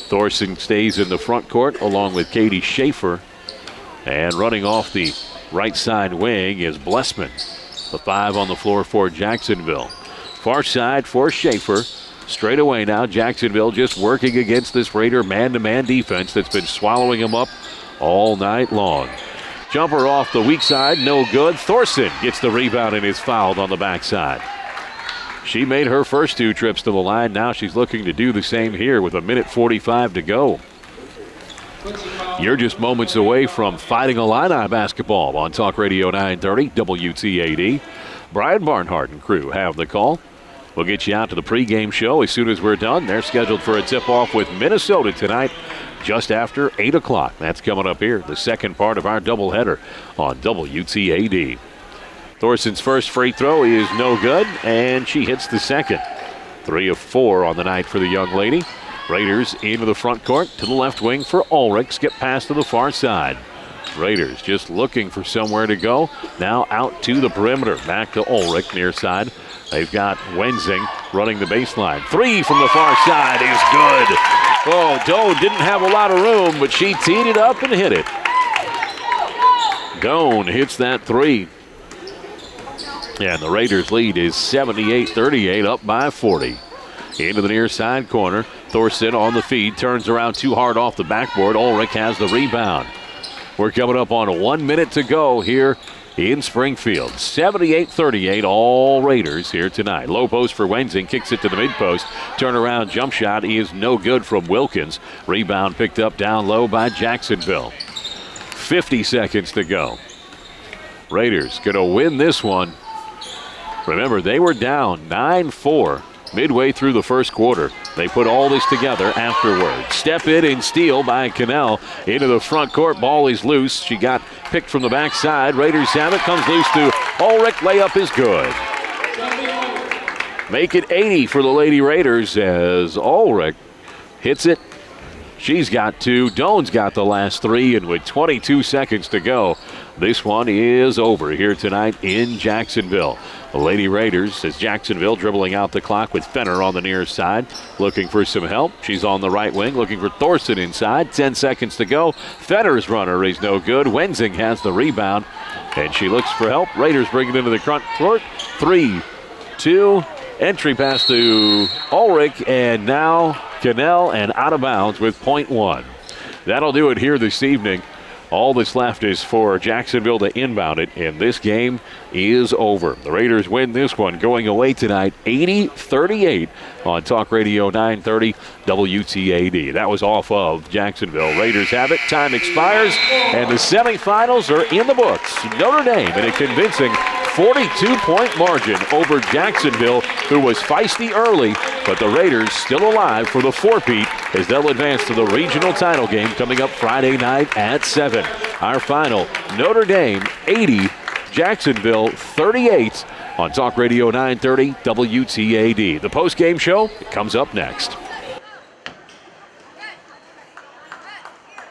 Thorson stays in the front court along with Katie Schaefer. And running off the right side wing is Blessman. The 5 on the floor for Jacksonville. Far side for Schaefer. Straight away now, Jacksonville just working against this Raider man-to-man defense that's been swallowing them up all night long. Jumper off the weak side, no good. Thorson gets the rebound and is fouled on the backside. She made her first 2 trips to the line. Now she's looking to do the same here with 1:45 to go. You're just moments away from Fighting Illini basketball on Talk Radio 930 WTAD. Brian Barnhart and crew have the call. We'll get you out to the pregame show as soon as we're done. They're scheduled for a tip-off with Minnesota tonight just after 8 o'clock. That's coming up here, the second part of our doubleheader on WTAD. Thorson's first free throw is no good, and she hits the second. 3 of 4 on the night for the young lady. Raiders into the front court to the left wing for Ulrich. Skip pass to the far side. Raiders just looking for somewhere to go. Now out to the perimeter. Back to Ulrich near side. They've got Wenzing running the baseline. 3 from the far side is good. Oh, Doan didn't have a lot of room, but she teed it up and hit it. Doan hits that 3. And the Raiders lead is 78-38, up by 40. Into the near side corner. Thorson on the feed. Turns around too hard off the backboard. Ulrich has the rebound. We're coming up on 1 minute to go here in Springfield. 78-38, all Raiders here tonight. Low post for Wenzing. Kicks it to the mid-post. Turnaround jump shot is no good from Wilkins. Rebound picked up down low by Jacksonville. 50 seconds to go. Raiders going to win this one. Remember, they were down 9-4 midway through the first quarter. They put all this together afterwards. Step in and steal by Cannell into the front court. Ball is loose. She got picked from the backside. Raiders have it. Comes loose to Ulrich. Layup is good. Make it 80 for the Lady Raiders as Ulrich hits it. She's got 2. Doan's got the last 3, and with 22 seconds to go, this one is over here tonight in Jacksonville. The Lady Raiders, as Jacksonville dribbling out the clock with Fenner on the near side, looking for some help. She's on the right wing, looking for Thorson inside. 10 seconds to go. Fenner's runner is no good. Wenzing has the rebound, and she looks for help. Raiders bring it into the front court. 3, 2, entry pass to Ulrich, and now Cannell and out of bounds with .1. That'll do it here this evening. All that's left is for Jacksonville to inbound it, and this game is over. The Raiders win this one going away tonight 80-38 on Talk Radio 930 WTAD. That was off of Jacksonville. Raiders have it. Time expires, and the semifinals are in the books. Notre Dame in a convincing 42-point margin over Jacksonville, who was feisty early, but the Raiders still alive for the four-peat as they'll advance to the regional title game coming up Friday night at 7. Our final, Notre Dame 80, Jacksonville 38 on Talk Radio 930 WTAD. The post-game show comes up next.